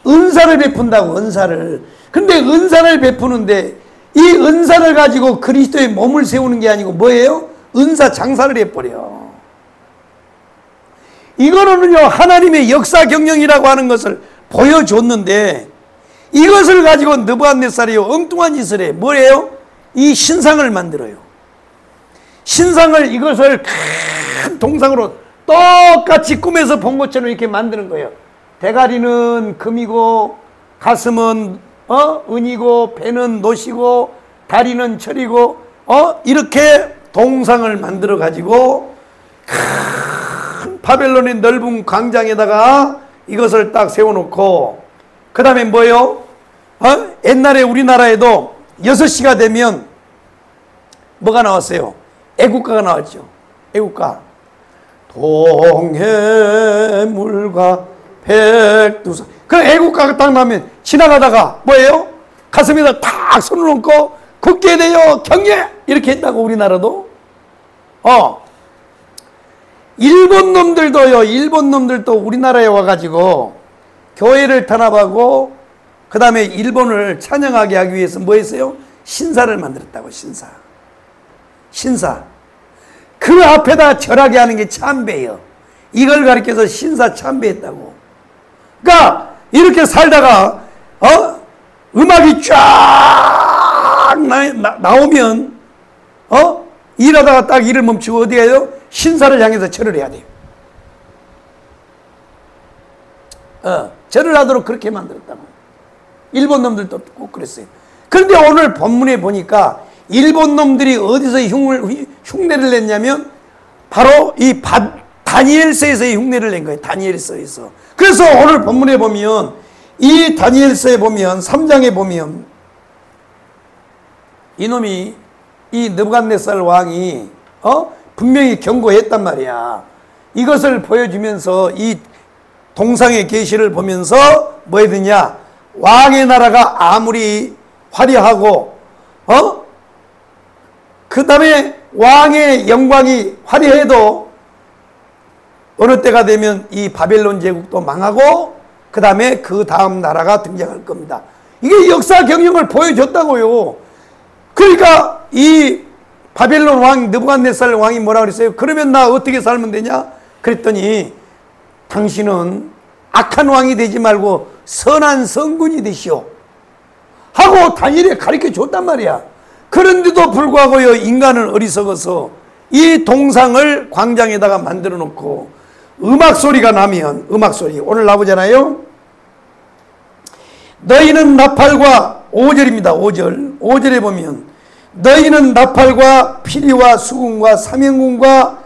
A: 은사를 베푼다고, 은사를. 근데 은사를 베푸는데 이 은사를 가지고 그리스도의 몸을 세우는 게 아니고 뭐예요? 은사 장사를 해버려. 이거는요, 하나님의 역사 경영이라고 하는 것을 보여줬는데 이것을 가지고 느부갓네살이요, 엉뚱한 짓을 해. 뭐예요? 이 신상을 만들어요. 신상을, 이것을 큰 동상으로 똑같이 꿈에서 본 것처럼 이렇게 만드는 거예요. 대가리는 금이고 가슴은 은이고 배는 노시고 다리는 철이고 이렇게 동상을 만들어 가지고 큰 바벨론의 넓은 광장에다가 이것을 딱 세워놓고 그 다음에 뭐예요? 옛날에 우리나라에도 6시가 되면 뭐가 나왔어요? 애국가가 나왔죠. 애국가. 동해물과 백두산. 그 애국가가 딱 나면 지나가다가 뭐예요? 가슴에다 탁 손을 얹고 굳게 되어 경례! 이렇게 했다고. 우리나라도. 일본 놈들도 우리나라에 와가지고 교회를 탄압하고 그 다음에 일본을 찬양하게 하기 위해서 뭐 했어요? 신사를 만들었다고. 신사. 그 앞에다 절하게 하는 게 참배예요. 이걸 가리켜서 신사 참배했다고. 그러니까 이렇게 살다가 음악이 쫙 나오면 일하다가 딱 일을 멈추고 어디 가요? 신사를 향해서 절을 해야 돼요. 절을 하도록 그렇게 만들었다고. 일본 놈들도 꼭 그랬어요. 그런데 오늘 본문에 보니까 일본 놈들이 어디서 흉내를 냈냐면 바로 이 다니엘서에서의 흉내를 낸 거예요. 다니엘서에서. 그래서 오늘 본문에 보면 이 다니엘서에 보면 3장에 보면 이놈이 이 느부갓네살 왕이 분명히 경고했단 말이야. 이것을 보여주면서 이 동상의 계시를 보면서 뭐 해야 되냐? 왕의 나라가 아무리 화려하고 그 다음에 왕의 영광이 화려해도 어느 때가 되면 이 바벨론 제국도 망하고 그 다음에 그 다음 나라가 등장할 겁니다. 이게 역사 경영을 보여줬다고요. 그러니까 이 바벨론 왕 느부갓네살 왕이 뭐라 그랬어요? 그러면 나 어떻게 살면 되냐? 그랬더니 당신은 악한 왕이 되지 말고 선한 성군이 되시오 하고 다니엘에 가르쳐 줬단 말이야. 그런데도 불구하고요, 인간은 어리석어서 이 동상을 광장에다가 만들어 놓고 음악 소리가 나면, 음악 소리 오늘 나오잖아요. 너희는 나팔과 5절입니다. 5절에 보면 너희는 나팔과 피리와 수금과 삼형군과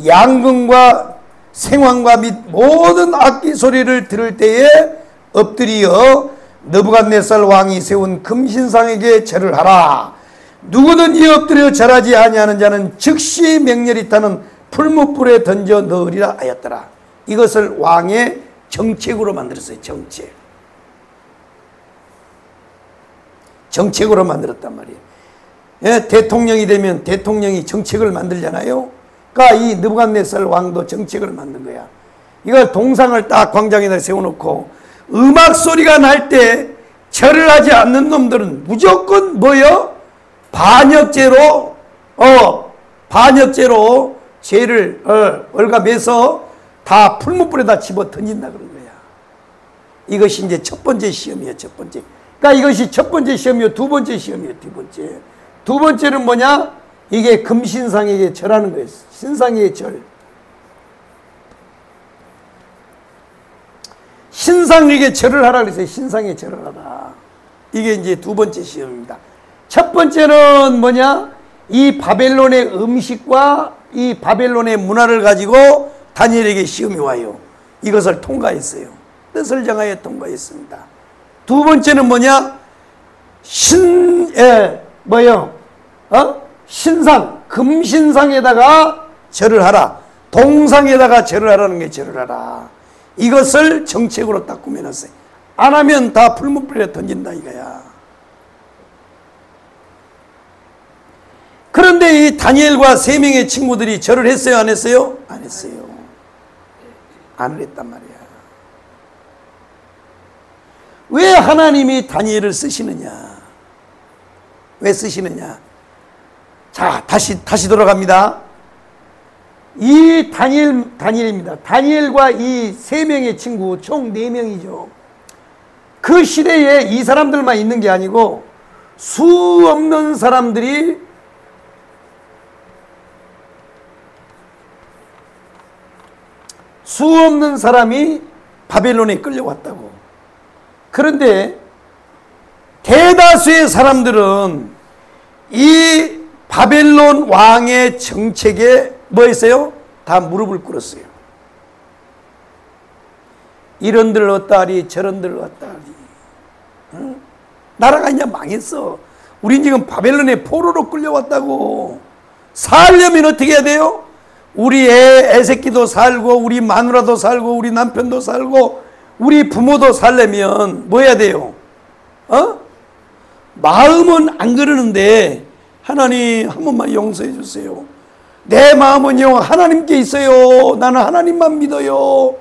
A: 양금과 생황과 및 모든 악기 소리를 들을 때에 엎드리어 느부갓네살 왕이 세운 금신상에게 절을 하라. 누구든 이 엎드려 절하지 아니하는 자는 즉시 맹렬히 타는 풀무불에 던져 넣으리라 하였더라. 이것을 왕의 정책으로 만들었어요. 정책으로 만들었단 말이에요. 예, 대통령이 되면 대통령이 정책을 만들잖아요. 그러니까 이 느부갓네살 왕도 정책을 만든 거야. 이걸 동상을 딱 광장에다 세워놓고 음악 소리가 날 때 절을 하지 않는 놈들은 무조건 뭐요? 반역죄로 죄를 얽어매서 다 풀무불에다 집어 던진다 그런 거야. 이것이 이제 첫 번째 시험이에요. 첫 번째. 그러니까 이것이 첫 번째 시험이요. 두 번째 시험이에요. 두 번째. 두 번째는 뭐냐? 이게 금신상에게 절하는 거예요. 신상에게 절. 신상에게 절을 하라 그랬어요. 신상에 절을 하라. 이게 이제 두 번째 시험입니다. 첫 번째는 뭐냐? 이 바벨론의 음식과 이 바벨론의 문화를 가지고 다니엘에게 시험이 와요. 이것을 통과했어요. 뜻을 정하여 통과했습니다. 두 번째는 뭐냐? 신상, 금신상에다가 절을 하라. 동상에다가 절을 하라는 게 절을 하라. 이것을 정책으로 딱 꾸며놨어요. 안 하면 다 풀무불에 던진다 이거야. 그런데 이 다니엘과 세 명의 친구들이 절을 했어요? 안 했어요? 안 했어요. 안 했단 말이야. 왜 하나님이 다니엘을 쓰시느냐? 왜 쓰시느냐? 자, 다시 돌아갑니다. 이 다니엘입니다. 다니엘과 이 세 명의 친구, 총 4명이죠. 그 시대에 이 사람들만 있는 게 아니고 수 없는 사람들이 바벨론에 끌려왔다고. 그런데 대다수의 사람들은 이 바벨론 왕의 정책에 뭐 했어요? 다 무릎을 꿇었어요. 이런들 어떠하리 저런들 어떠하리. 응? 나라가 이제 망했어. 우린 지금 바벨론의 포로로 끌려왔다고. 살려면 어떻게 해야 돼요? 우리 애새끼도 살고 우리 마누라도 살고 우리 남편도 살고 우리 부모도 살려면 뭐 해야 돼요? 마음은 안 그러는데 하나님 한 번만 용서해 주세요. 내 마음은요 하나님께 있어요. 나는 하나님만 믿어요.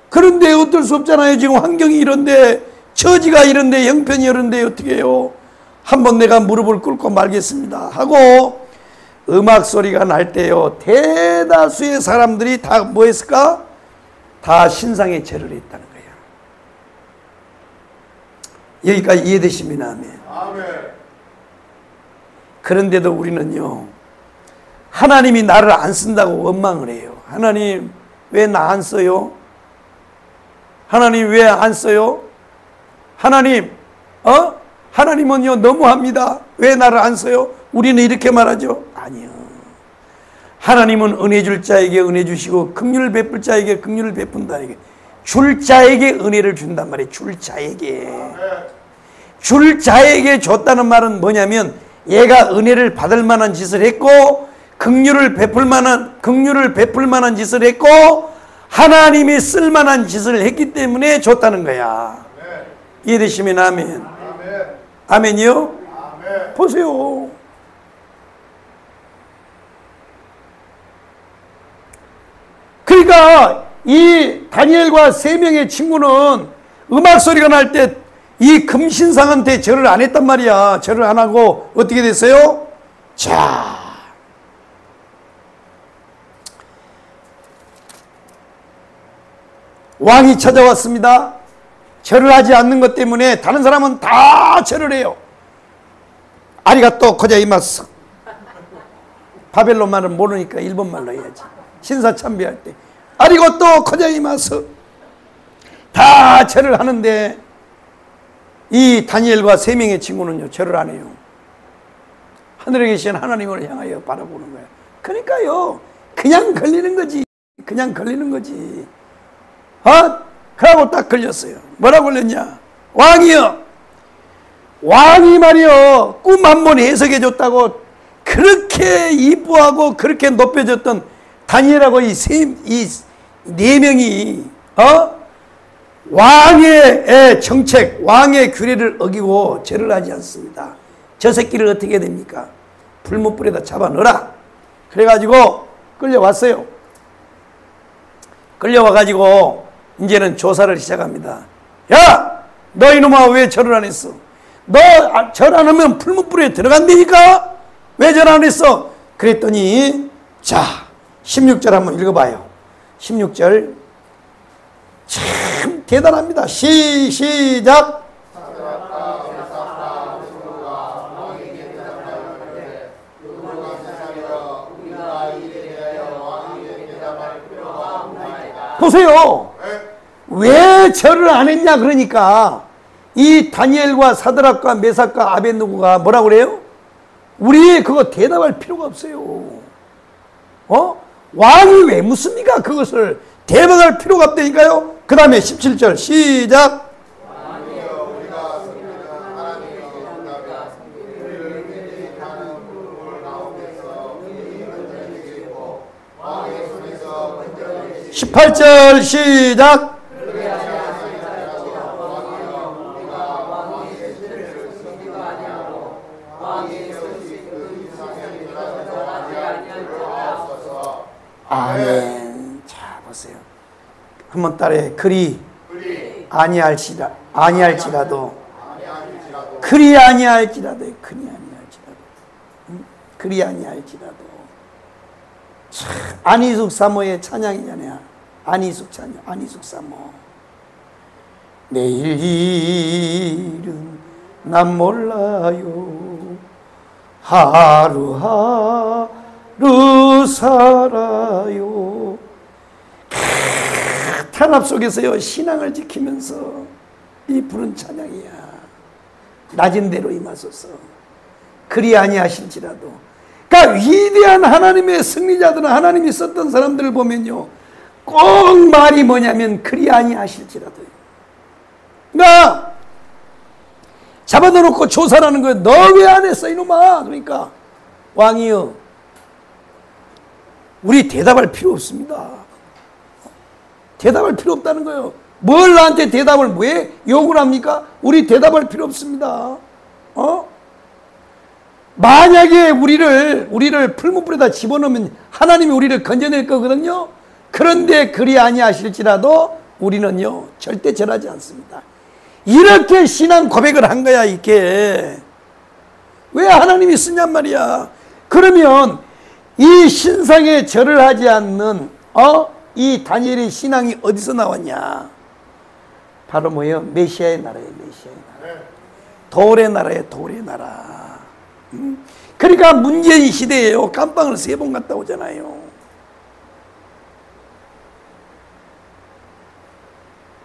A: 그런데 어쩔 수 없잖아요. 지금 환경이 이런데, 처지가 이런데, 형편이 이런데 어떻게 해요? 한번 내가 무릎을 꿇고 말겠습니다 하고 음악 소리가 날 때요, 대다수의 사람들이 다 뭐 했을까? 다 신상에 절을 했다는 거예요. 여기까지 이해되십니까? 아멘. 아멘. 그런데도 우리는요, 하나님이 나를 안 쓴다고 원망을 해요. 하나님 왜 나 안 써요? 하나님 왜 안 써요? 하나님, 하나님은요 너무합니다. 왜 나를 안 써요? 우리는 이렇게 말하죠. 아니요. 하나님은 은혜 줄 자에게 은혜 주시고 긍휼을 베풀 자에게 긍휼을 베푼다. 이게 줄 자에게 은혜를 준단 말이에요. 줄 자에게. 줄 자에게 줬다는 말은 뭐냐면 얘가 은혜를 받을 만한 짓을 했고 긍휼을 베풀 만한 짓을 했고 하나님이 쓸 만한 짓을 했기 때문에 줬다는 거야. 이해되시면 아멘. 아멘이요? 보세요. 그러니까 이 다니엘과 세 명의 친구는 음악 소리가 날 때 이 금신상한테 절을 안 했단 말이야. 절을 안 하고 어떻게 됐어요? 자, 왕이 찾아왔습니다. 절을 하지 않는 것 때문에 다른 사람은 다 절을 해요. 아리가또 고자이마스. 바벨론 말을 모르니까 일본 말로 해야지. 신사 참배할 때 아리가또 고자이마스. 다 절을 하는데 이 다니엘과 세 명의 친구는요 절을 안 해요. 하늘에 계신 하나님을 향하여 바라보는 거예요. 그러니까요 그냥 걸리는 거지. 그냥 걸리는 거지. 그러고 딱 걸렸어요. 뭐라고 걸렸냐? 왕이여, 왕이 말이여 꿈 한 번 해석해 줬다고 그렇게 이뻐하고 그렇게 높여줬던 다니엘하고 이 네 명이 왕의 정책, 왕의 규례를 어기고 절을 하지 않습니다. 저 새끼를 어떻게 해야 됩니까? 풀무불에다 잡아 넣어라. 그래가지고 끌려왔어요. 끌려와가지고 이제는 조사를 시작합니다. 야! 너 이놈아 왜 절을 안 했어? 너 절 안 하면 풀무불에 들어간다니까? 왜 절 안 했어? 그랬더니 자, 16절 한번 읽어봐요. 16절. 참 대단합니다. 시작. 보세요. 왜 절을 안 했냐 그러니까 이 다니엘과 사드락과 메삭과 아벳느고가 뭐라고 그래요? 우리 그거 대답할 필요가 없어요. 왕이 왜 묻습니까? 그것을 대답할 필요가 없다니까요. 그 다음에 17절 시작. 십팔 절 시작. 아멘. 자 보세요. 한번 따라해. 그리 아니할지라도 그리 아니할지라도 그리 아니할지라도 참 안희숙 사모의 찬양이잖아요. 안희숙 찬양, 안희숙 사모. 내일은 난 몰라요. 하루하루 살아요. 탄압 속에서요 신앙을 지키면서 이 부른 찬양이야. 낮은 대로 임하소서. 그리 아니하실지라도. 그러니까 위대한 하나님의 승리자들은 하나님이 썼던 사람들을 보면요 꼭 말이 뭐냐면 그리 아니하실지라도요. 그러니까 잡아다 놓고 조사하는 거예요. 너 왜 안 했어 이놈아. 그러니까 왕이요 우리 대답할 필요 없습니다. 대답할 필요 없다는 거예요. 뭘 나한테 대답을 왜 욕을 합니까? 우리 대답할 필요 없습니다. 만약에 우리를 풀무불에다 집어넣으면 하나님이 우리를 건져낼 거거든요. 그런데 그리 아니하실지라도 우리는요 절대 절하지 않습니다. 이렇게 신앙 고백을 한 거야. 이게 왜 하나님이 쓰냔 말이야. 그러면 이 신상에 절을 하지 않는 이 다니엘의 신앙이 어디서 나왔냐? 바로 뭐예요? 메시아의 나라예요. 메시아의 나라. 돌의 나라예요. 돌의 나라. 그러니까 문재인 시대에요 깜빵을 3번 갔다 오잖아요.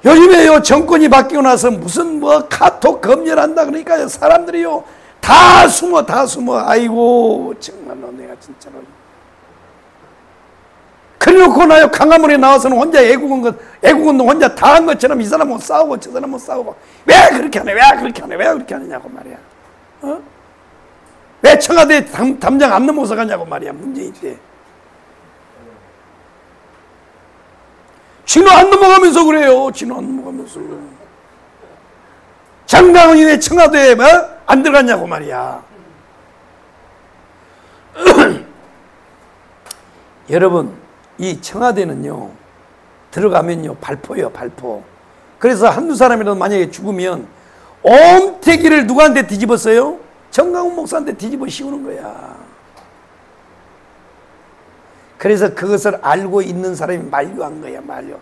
A: 요즘에요 정권이 바뀌고 나서 무슨 뭐 카톡 검열한다 그러니까요 사람들이요 다 숨어. 아이고 정말로 내가 진짜로. 그래놓고 나요 강화문에 나와서는 혼자 애국운동 혼자 다 한 것처럼 이 사람은 싸우고 저 사람은 싸우고 왜 그렇게 하냐 왜 그렇게 하느냐고 말이야. 왜 청와대 담장 안 넘어서 가냐고 말이야. 문재인 때 진호 안 넘어가면서 그래요. 진호 안 넘어가면서. 장강훈이 왜 청와대에 안 들어갔냐고 말이야. 여러분 이 청와대는요 들어가면요 발포예요. 발포. 그래서 한두 사람이라도 만약에 죽으면 옴태기를 누구한테 뒤집었어요? 정강훈 목사한테 뒤집어 씌우는 거야. 그래서 그것을 알고 있는 사람이 만류한 거야. 만류.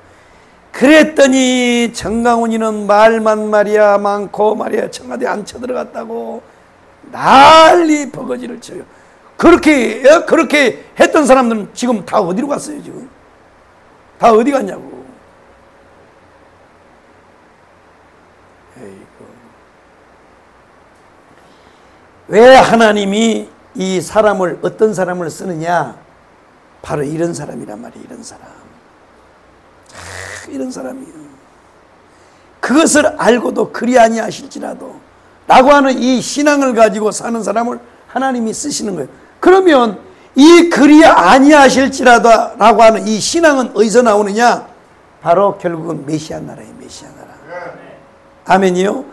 A: 그랬더니 정강훈이는 말만 말이야 많고 말이야 청와대 안 쳐들어갔다고 난리 버거지를 쳐요. 그렇게 했던 사람들은 지금 다 어디로 갔어요? 지금 다 어디 갔냐고. 왜 하나님이 이 사람을 어떤 사람을 쓰느냐? 바로 이런 사람이란 말이에요. 이런 사람. 이런 사람이에요. 그것을 알고도 그리 아니하실지라도 라고 하는 이 신앙을 가지고 사는 사람을 하나님이 쓰시는 거예요. 그러면 이 그리 아니하실지라도 라고 하는 이 신앙은 어디서 나오느냐? 바로 결국은 메시아 나라예요. 메시아 나라. 아멘이요?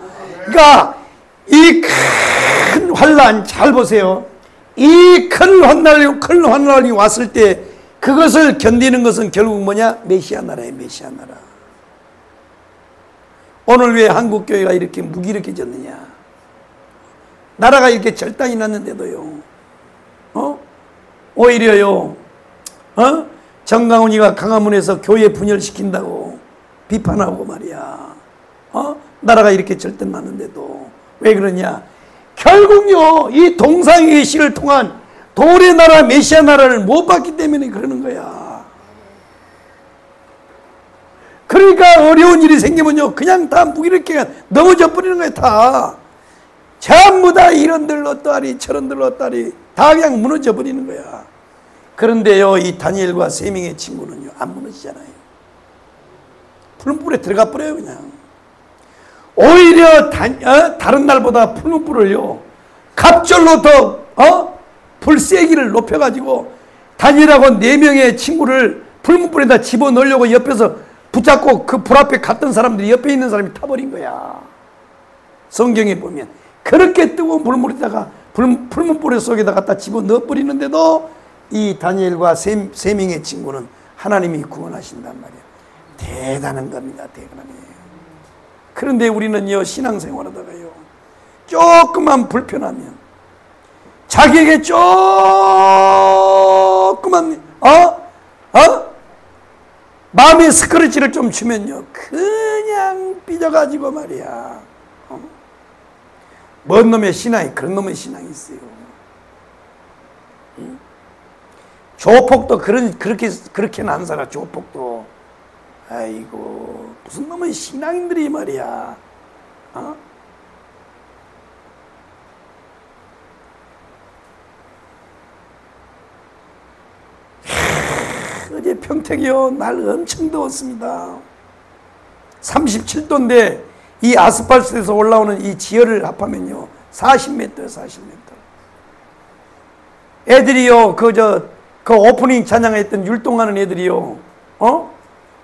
A: 그러니까 이 큰 환난 잘 보세요. 이 큰 환난이 왔을 때 그것을 견디는 것은 결국 뭐냐? 메시아 나라예요. 메시아 나라. 오늘 왜 한국 교회가 이렇게 무기력해졌느냐? 나라가 이렇게 절단이 났는데도요. 오히려요. 정강훈이가 강화문에서 교회 분열시킨다고 비판하고 말이야. 나라가 이렇게 절단났는데도 왜 그러냐? 결국요, 이 동상의 씨를 통한 돌의 나라 메시아 나라를 못 받기 때문에 그러는 거야. 그러니까 어려운 일이 생기면요, 그냥 다 무기력해 넘어져 버리는 거야. 다 전부 다 이런들 어떠하리 저런들 어떠하리 다 그냥 무너져 버리는 거야. 그런데요, 이 다니엘과 세 명의 친구는요, 안 무너지잖아요. 푸른불에 들어가 버려요. 그냥 오히려 다른 날보다 푸른불을요 갑절로 더 불세기를 높여가지고 다니엘하고 네 명의 친구를 푸른불에다 집어넣으려고 옆에서 붙잡고 그 불 앞에 갔던 사람들이 옆에 있는 사람이 타버린 거야. 성경에 보면 그렇게 뜨거운 불물에다가 풀문불 속에다 갖다 집어넣어 버리는데도 이 다니엘과 세 명의 친구는 하나님이 구원하신단 말이야. 대단한 겁니다. 대단해요. 그런데 우리는요, 신앙생활하다가요, 조금만 불편하면, 자기에게 조금만, 마음의 스크래치를 좀 주면요, 그냥 삐져가지고 말이야. 뭔 놈의 신앙이, 그런 놈의 신앙이 있어요. 조폭도 그렇게는 안 살아, 조폭도. 아이고, 무슨 놈의 신앙인들이 말이야. 어제 평택이요, 날 엄청 더웠습니다. 37도인데 이 아스팔트에서 올라오는 이 지열을 합하면요 40m예요. 40m. 애들이요, 그 오프닝 찬양했던 율동하는 애들이요,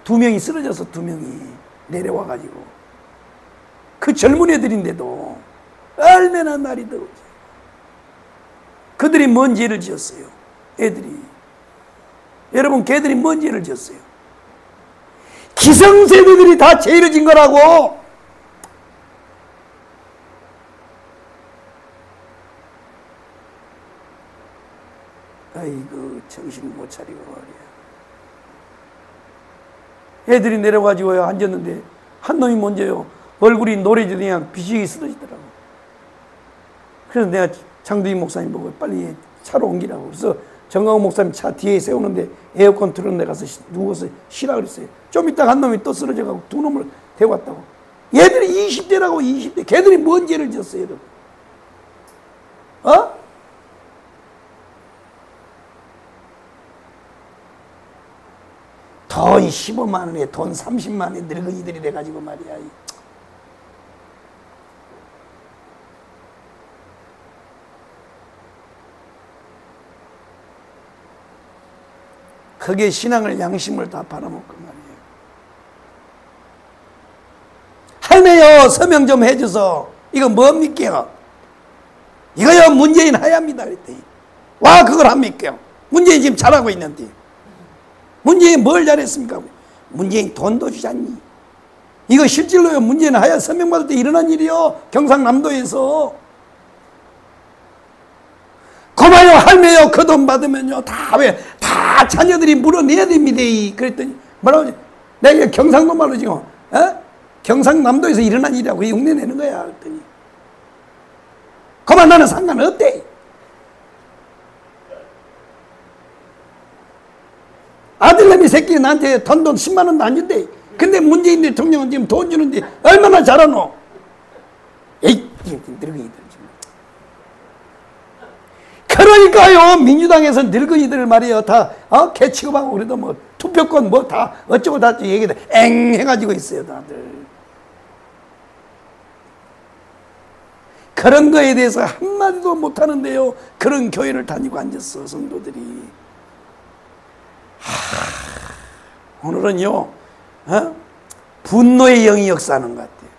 A: 2명이 쓰러져서 2명이 내려와가지고, 그 젊은 애들인데도 얼마나 날이 더우지. 그들이 뭔 죄를 지었어요? 애들이. 여러분, 걔들이 뭔 죄를 지었어요? 기성세대들이 다 죄를 진 거라고. 아이고, 정신을 못 차리고 말이야. 애들이 내려가지고요, 앉았는데 한 놈이 먼저요, 얼굴이 노래지도 그냥 비시기 쓰러지더라고. 그래서 내가 장두희 목사님 보고 빨리 차로 옮기라고. 그래서 정강훈 목사님 차 뒤에 세우는데 에어컨 틀어놓은 데 가서 누워서 쉬라 그랬어요. 좀 이따가 한 놈이 또 쓰러져가고 두 놈을 데리고 왔다고. 얘들이 20대라고, 20대. 걔들이 뭔 죄를 지었어요, 여러분? 돈 15만 원에 돈 30만 원에 늙은이들이 돼가지고 말이야. 그게 신앙을, 양심을 다 팔아먹고 말이에요. 할매요, 서명 좀 해줘서. 이거 뭡니까? 이거요, 문재인 하야입니다. 그랬더니 와, 그걸 합니까? 문재인 지금 잘하고 있는데. 문재인 뭘 잘했습니까? 문재인 돈도 주지 않니? 이거 실질로요, 문재인 하야 서명받을 때 일어난 일이요, 경상남도에서. 고마요, 할매요, 그 돈 받으면요 다 자녀들이 물어내야 됩니다. 그랬더니 뭐라고? 내가 경상도 말로 지금 경상남도에서 일어난 일이라고 흉내 내는 거야. 그랬더니 그만, 나는 상관없대. 아들내미 새끼 나한테 돈 10만 원도 안 준대. 근데 문재인 대통령은 지금 돈 주는데 얼마나 잘하노? 에이, 늙은이들. 그러니까요, 민주당에서 늙은이들 말이에요, 다 개 취급하고 그래도 뭐 투표권 뭐 다 어쩌고 다 얘기다 엥 해가지고 있어요, 다들. 그런 거에 대해서 한마디도 못하는데요, 그런 교회를 다니고 앉았어, 성도들이. 오늘은요, 분노의 영이 역사하는 것 같아요.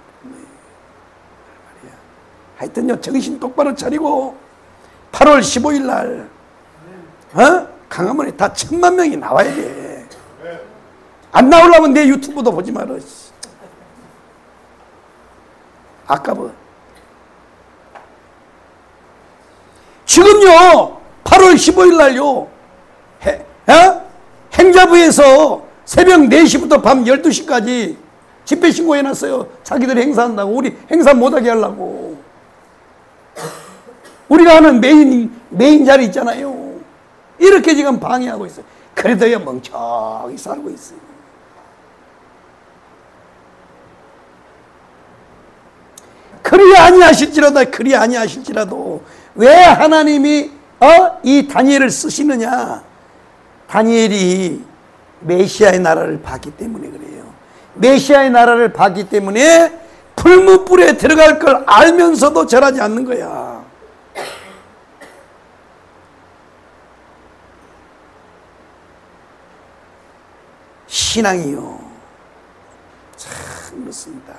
A: 하여튼요, 정신 똑바로 차리고 8월 15일 날 강화문에 다 1000만 명이 나와야 돼. 안 나오려면 내 유튜브도 보지 마라. 아까워. 지금요, 8월 15일 날요, 행자부에서 새벽 4시부터 밤 12시까지 집회 신고해놨어요. 자기들이 행사한다고. 우리 행사 못하게 하려고. 우리가 하는 메인 자리 있잖아요. 이렇게 지금 방해하고 있어요. 그래도요 멍청히 살고 있어요. 그리 아니하실지라도 왜 하나님이 이 다니엘을 쓰시느냐? 다니엘이 메시아의 나라를 봤기 때문에 그래요. 메시아의 나라를 봤기 때문에 풀무불에 들어갈 걸 알면서도 절하지 않는 거야. 신앙이요 참 그렇습니다.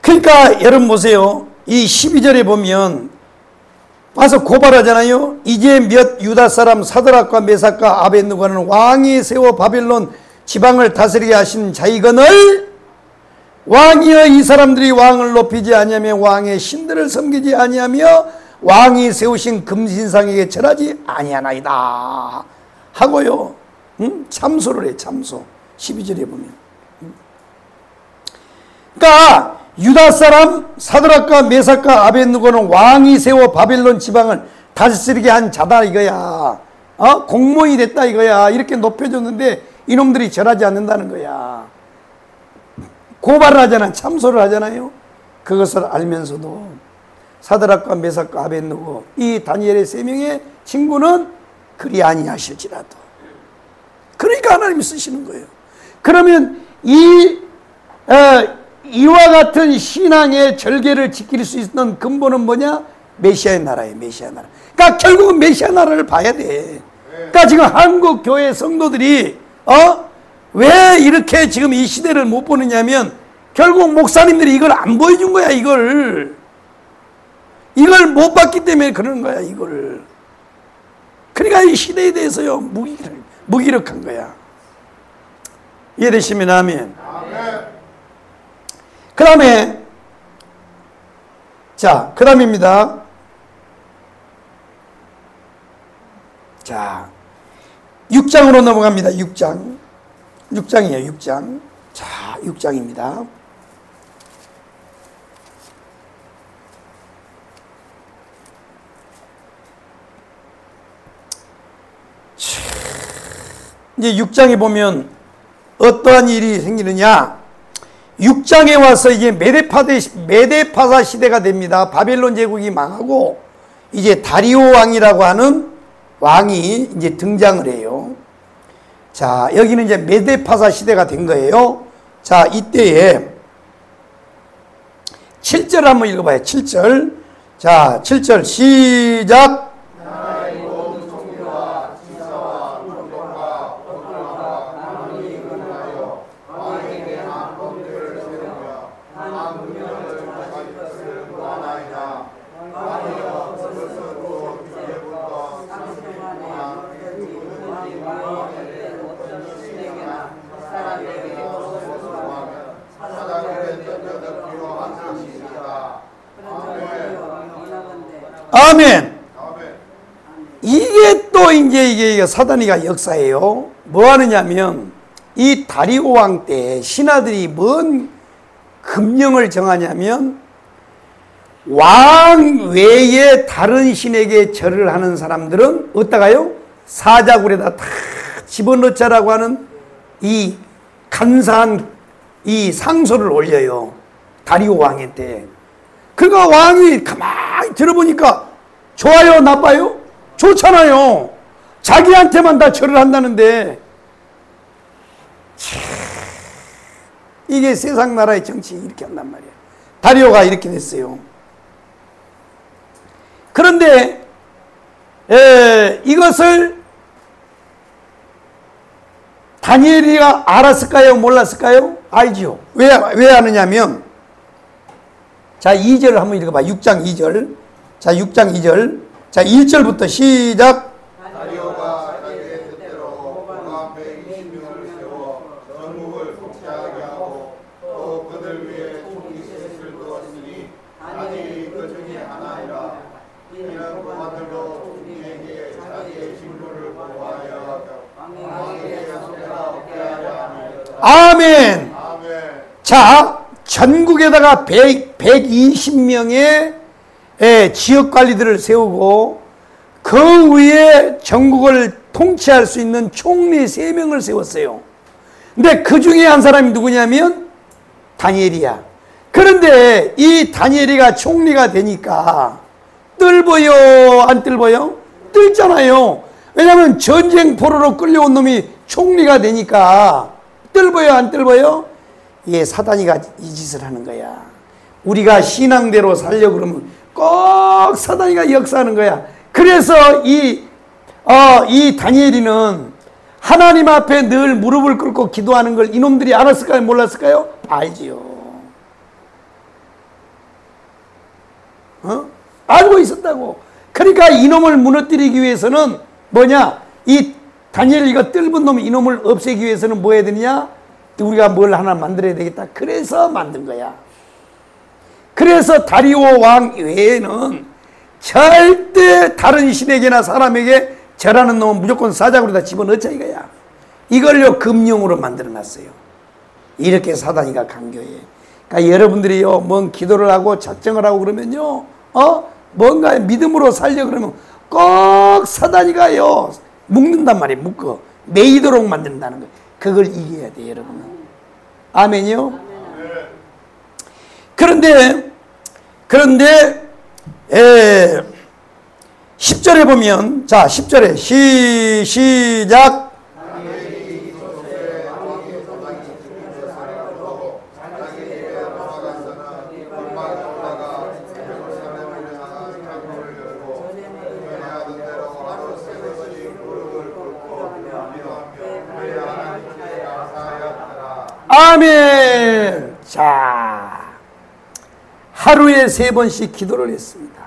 A: 그러니까 여러분 보세요. 이 12절에 보면 와서 고발하잖아요. 이제 몇 유다 사람 사드락과 메삭과 아벳느고는 왕이 세워 바벨론 지방을 다스리게 하신 자이거늘 왕이여 이 사람들이 왕을 높이지 아니하며 왕의 신들을 섬기지 아니하며 왕이 세우신 금신상에게 절하지 아니하나이다 하고요. 참소를 해. 참소. 12절에 보면. 그러니까 유다 사람 사드락과 메삭과 아벳느고는 왕이 세워 바벨론 지방을 다스리게 한 자다 이거야. 공무원이 됐다 이거야. 이렇게 높여줬는데 이놈들이 절하지 않는다는 거야. 고발을 하잖아. 참소를 하잖아요. 그것을 알면서도 사드락과 메삭과 아벳느고 이 다니엘의 3명의 친구는 그리 아니하실지라도. 그러니까 하나님이 쓰시는 거예요. 그러면 이와 같은 신앙의 절개를 지킬 수 있는 근본은 뭐냐? 메시아의 나라예요. 메시아 나라. 그러니까 결국은 메시아 나라를 봐야 돼. 그러니까 지금 한국 교회 성도들이 왜 이렇게 지금 이 시대를 못 보느냐면 결국 목사님들이 이걸 안 보여준 거야. 이걸 못 봤기 때문에 그러는 거야. 이걸. 그러니까 이 시대에 대해서요 무기력한 거야. 이해되시면 아멘. 그 다음에 그 다음입니다. 자 6장으로 넘어갑니다. 6장이에요. 6장. 자 6장입니다. 이제 6장에 보면 어떠한 일이 생기느냐? 6장에 와서 이제 메데파사 시대가 됩니다. 바벨론 제국이 망하고 이제 다리오 왕이라고 하는 왕이 이제 등장을 해요. 자, 여기는 이제 메데파사 시대가 된 거예요. 자, 이때에 7절 한번 읽어봐요. 7절. 자, 7절 시작. 아멘. 이게 또 이게 사단이가 역사예요. 뭐 하느냐면 이 다리오 왕 때 신하들이 뭔 금령을 정하냐면 왕 외에 다른 신에게 절을 하는 사람들은 어디다가요? 사자굴에다 다 집어넣자라고 하는 이 간사한 이 상소를 올려요. 다리오 왕의 때. 그러니까 왕이 가만히 들어보니까 좋아요, 나빠요? 좋잖아요. 자기한테만 다 절을 한다는데. 이게 세상 나라의 정치 이렇게 한단 말이야. 다리오가 이렇게 됐어요. 그런데 이것을 다니엘이가 알았을까요? 몰랐을까요? 알지요. 왜 아느냐면 자 2절을 한번 읽어봐. 6장 2절. 자 6장 2절. 자 1절부터 시작.
C: 다리오가 자기의 뜻대로 그 앞에 20명을 세워 전국을 통치하게 하고
B: 또 그들 위에 총리 셋을 두었으니 다니엘이 그 중에 하나이라. 이는 그만들도 총리에게 자기의 직무를 보호하여 왕에게 손해가 없게 하려 함이었다.
A: 아멘.
B: 아멘.
A: 자, 전국에다가 120명의 지역 관리들을 세우고 그 위에 전국을 통치할 수 있는 총리 3명을 세웠어요. 근데 그 중에 한 사람이 누구냐면 다니엘이야. 그런데 이 다니엘이가 총리가 되니까 뜰보여 안 뜰보여? 뜰잖아요. 왜냐하면 전쟁 포로로 끌려온 놈이 총리가 되니까 뜰보여 안 뜰보여? 예, 사단이가 이 짓을 하는 거야. 우리가 신앙대로 살려고 그러면 꼭 사단이가 역사하는 거야. 그래서 이 다니엘이는 하나님 앞에 늘 무릎을 꿇고 기도하는 걸 이놈들이 알았을까요? 몰랐을까요? 알지요. 알고 있었다고. 그러니까 이놈을 무너뜨리기 위해서는 뭐냐? 이 다니엘 이거 뜰분 놈 이놈을 없애기 위해서는 뭐 해야 되느냐? 우리가 뭘 하나 만들어야 되겠다. 그래서 만든 거야. 그래서 다리오 왕 외에는 절대 다른 신에게나 사람에게 절하는 놈은 무조건 사자굴에다 집어넣자 이거야. 이걸요 금령으로 만들어놨어요. 이렇게 사단이가 강교해. 그러니까 여러분들이요 뭔 기도를 하고 작정을 하고 그러면요 뭔가 믿음으로 살려 그러면 꼭 사단이가요 묶는단 말이에요. 묶어 매이도록 만든다는 거예요. 그걸 이겨야 돼 여러분은. 아멘이요. 그런데 10절에 보면, 자 10절에 시작. 아멘. 자, 하루에 3번씩 기도를 했습니다.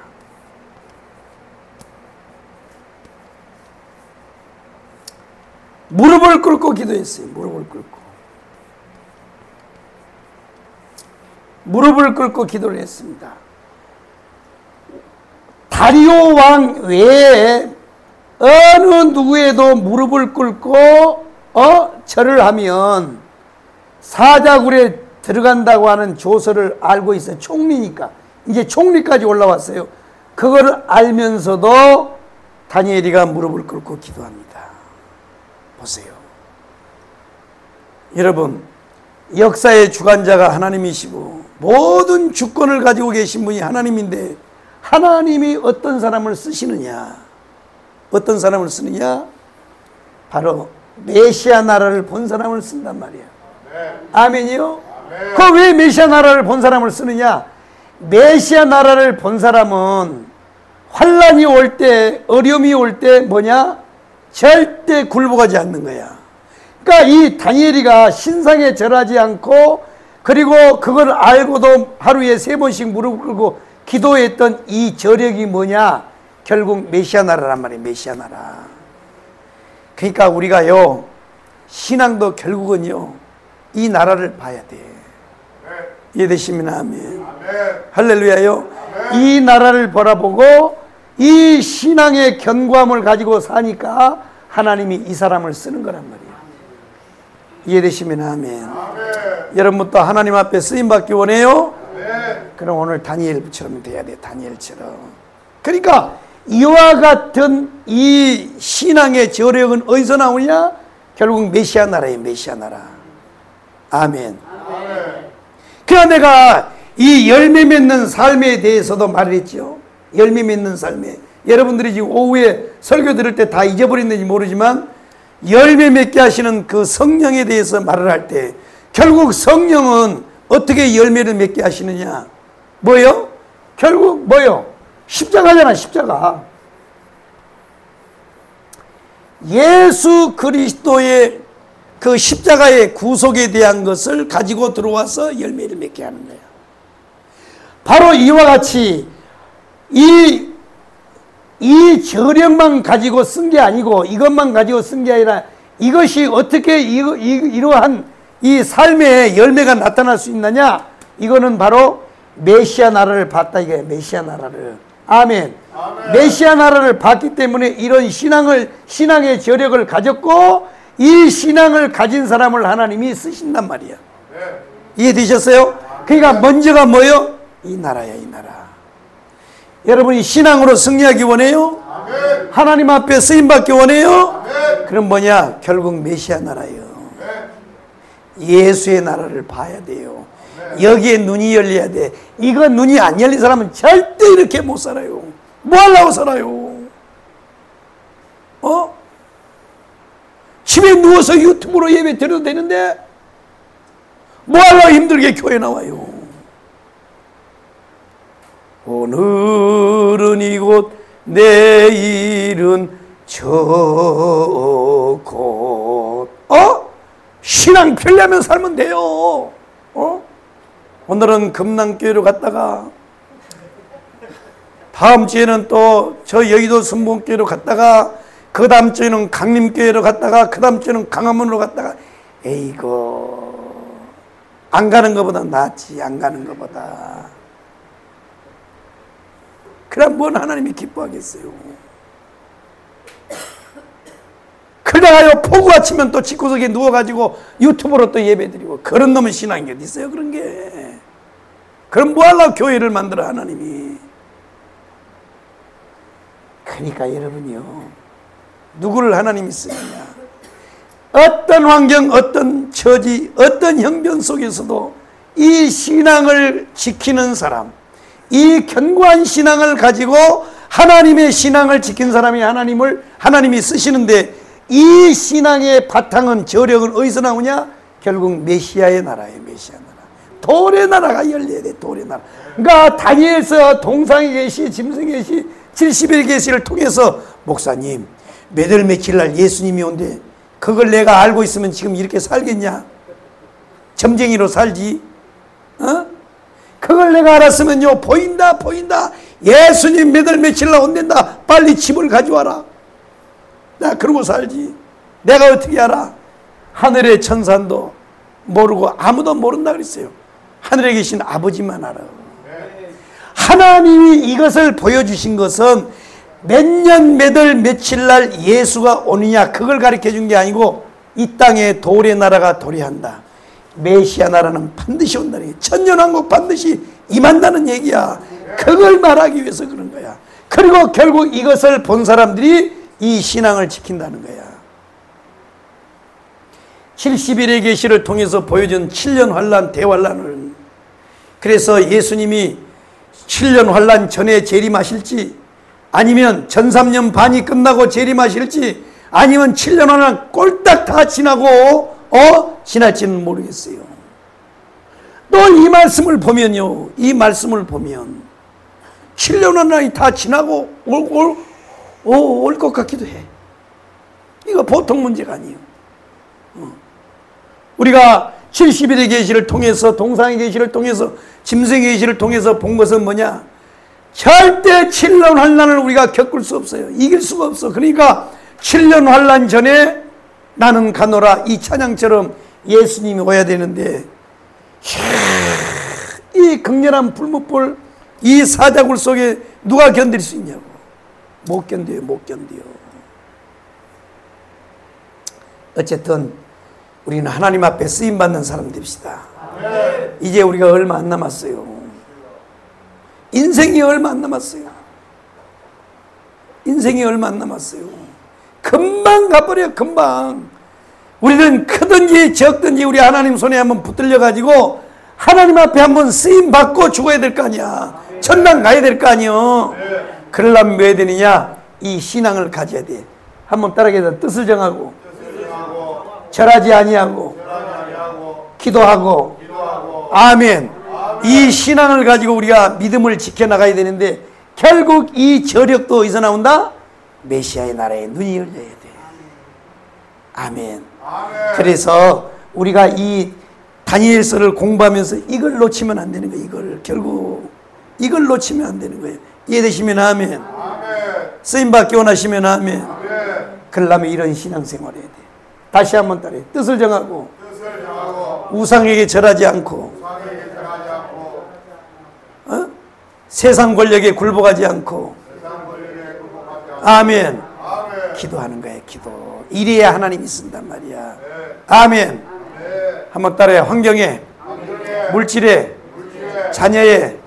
A: 무릎을 꿇고 기도했어요. 무릎을 꿇고. 무릎을 꿇고 기도를 했습니다. 다리오 왕 외에 어느 누구에도 무릎을 꿇고 절을 하면 사자굴에 들어간다고 하는 조서를 알고 있어요. 총리니까. 이제 총리까지 올라왔어요. 그걸 알면서도 다니엘이가 무릎을 꿇고 기도합니다. 보세요. 여러분, 역사의 주관자가 하나님이시고 모든 주권을 가지고 계신 분이 하나님인데 하나님이 어떤 사람을 쓰시느냐? 어떤 사람을 쓰느냐? 바로 메시아 나라를 본 사람을 쓴단 말이야. 아멘이요? 그 왜 메시아 나라를 본 사람을 쓰느냐? 메시아 나라를 본 사람은 환란이 올 때, 어려움이 올 때 뭐냐? 절대 굴복하지 않는 거야. 그러니까 이 다니엘이가 신상에 절하지 않고 그리고 그걸 알고도 하루에 3번씩 무릎 꿇고 기도했던 이 저력이 뭐냐? 결국 메시아 나라란 말이에요. 메시아 나라. 그러니까 우리가요 신앙도 결국은요 이 나라를 봐야 돼. 이해되시면 아멘. 할렐루야요. 이 나라를 바라보고 이 신앙의 견고함을 가지고 사니까 하나님이 이 사람을 쓰는 거란 말이에요. 이해되시면 아멘. 여러분 또 하나님 앞에 쓰임받기 원해요? 그럼 오늘 다니엘처럼 돼야 돼. 다니엘처럼. 그러니까 이와 같은 이 신앙의 저력은 어디서 나오냐? 결국 메시아 나라예요. 메시아 나라. 아멘. 그러나 내가 이 열매 맺는 삶에 대해서도 말을 했죠. 열매 맺는 삶에. 여러분들이 지금 오후에 설교 들을 때 다 잊어버렸는지 모르지만 열매 맺게 하시는 그 성령에 대해서 말을 할 때 결국 성령은 어떻게 열매를 맺게 하시느냐? 뭐요? 결국 뭐요? 십자가잖아. 십자가. 예수 그리스도의 그 십자가의 구속에 대한 것을 가지고 들어와서 열매를 맺게 하는 거예요. 바로 이와 같이 이 저력만 가지고 쓴 게 아니고 이것만 가지고 쓴 게 아니라 이것이 어떻게 이러한 이 삶의 열매가 나타날 수 있느냐? 이거는 바로 메시아 나라를 봤다 이게 메시아 나라를. 아멘. 메시아 나라를 봤기 때문에 이런 신앙의 저력을 가졌고 이 신앙을 가진 사람을 하나님이 쓰신단 말이야. 이해되셨어요? 그러니까 먼저가 뭐예요? 이 나라야, 이 나라. 여러분이 신앙으로 승리하기 원해요? 하나님 앞에 쓰임받기 원해요? 그럼 뭐냐? 결국 메시아 나라예요. 예수의 나라를 봐야 돼요. 여기에 눈이 열려야 돼. 이거 눈이 안 열린 사람은 절대 이렇게 못 살아요. 뭐 하려고 살아요? 집에 누워서 유튜브로 예배 드려도 되는데 뭐 하려고 힘들게 교회 나와요? 오늘은 이곳 내일은 저곳. 신앙 편리하면 살면 돼요. 오늘은 금남교회로 갔다가 다음 주에는 또 저 여의도 순복교회로 갔다가 그 다음 주에는 강림교회로 갔다가 그 다음 주에는 강화문으로 갔다가 에이고 안 가는 것보다 낫지. 안 가는 것보다. 그럼 뭔 하나님이 기뻐하겠어요. 그러다가요 폭우가 치면 또 집구석에 누워가지고 유튜브로 또 예배드리고 그런 놈의 신앙이 어디 있어요 그런 게. 그럼 뭐 하려고 교회를 만들어 하나님이. 그러니까 여러분이요 누구를 하나님이 쓰느냐. 어떤 환경 어떤 처지 어떤 형편 속에서도 이 신앙을 지키는 사람 이 견고한 신앙을 가지고 하나님의 신앙을 지킨 사람이 하나님이 쓰시는데 이 신앙의 바탕은 저력은 어디서 나오냐? 결국 메시아의 나라예요. 메시아 나라. 돌의 나라가 열려야 돼. 돌의 나라. 그러니까 다니엘서 동상에 계시 짐승에 계시 70일 계시를 통해서 목사님 몇 월 며칠 날 예수님이 온대. 그걸 내가 알고 있으면 지금 이렇게 살겠냐? 점쟁이로 살지. 그걸 내가 알았으면요 보인다. 예수님 몇 월 며칠 날 온댄다. 빨리 집을 가져와라. 나 그러고 살지. 내가 어떻게 알아? 하늘의 천산도 모르고 아무도 모른다 그랬어요. 하늘에 계신 아버지만 알아. 하나님이 이것을 보여주신 것은 몇 년 몇 월 며칠 날 예수가 오느냐 그걸 가르쳐 준 게 아니고 이 땅에 돌의 나라가 도래한다. 메시아 나라는 반드시 온다는 얘기야. 천년왕국 반드시 임한다는 얘기야. 그걸 말하기 위해서 그런 거야. 그리고 결국 이것을 본 사람들이 이 신앙을 지킨다는 거야. 70일의 계시를 통해서 보여준 7년 환란 대환란을 그래서 예수님이 7년 환란 전에 재림하실지 아니면 전 3년 반이 끝나고 재림하실지 아니면 7년 환란 꼴딱 다 지나고 지날지는 모르겠어요. 또 이 말씀을 보면요 이 말씀을 보면 7년 환란이 다 지나고 올 것 같기도 해. 이거 보통 문제가 아니에요. 우리가 70일의 계시를 통해서 동상의 계시를 통해서 짐승의 계시를 통해서 본 것은 뭐냐? 절대 7년 환란을 우리가 겪을 수 없어요. 이길 수가 없어. 그러니까 7년 환란 전에 나는 가노라 이 찬양처럼 예수님이 오야 되는데 이 극렬한 불못불 이 사자굴 속에 누가 견딜 수 있냐고. 못 견뎌요. 못 견뎌요. 어쨌든 우리는 하나님 앞에 쓰임받는 사람 됩시다. 이제 우리가 얼마 안 남았어요. 인생이 얼마 안 남았어요. 인생이 얼마 안 남았어요. 금방 가버려요. 금방. 우리는 크든지 적든지 우리 하나님 손에 한번 붙들려 가지고 하나님 앞에 한번 쓰임받고 죽어야 될 거 아니야. 천당 가야 될 거 아니요. 그러려면 왜 되느냐? 이 신앙을 가져야 돼. 한번 따라해서 뜻을 정하고 절하지 아니하고 기도하고 아멘. 이 신앙을 가지고 우리가 믿음을 지켜나가야 되는데 결국 이 저력도 어디서 나온다? 메시아의 나라에 눈이 열려야 돼. 아멘. 그래서 우리가 이 다니엘서를 공부하면서 이걸 놓치면 안 되는 거예요. 결국 이걸 놓치면 안 되는 거예요. 이해되시면 아멘. 쓰임받기 원하시면 아멘. 그러려면 이런 신앙생활을 해야 돼. 다시 한번 따라해. 뜻을 정하고 우상에게 절하지 않고 세상 권력에 굴복하지 않고 아멘. 기도하는 거예요. 기도. 이래야 하나님이 쓴단 말이야. 아멘. 한번 따라해. 환경에, 물질에, 자녀에,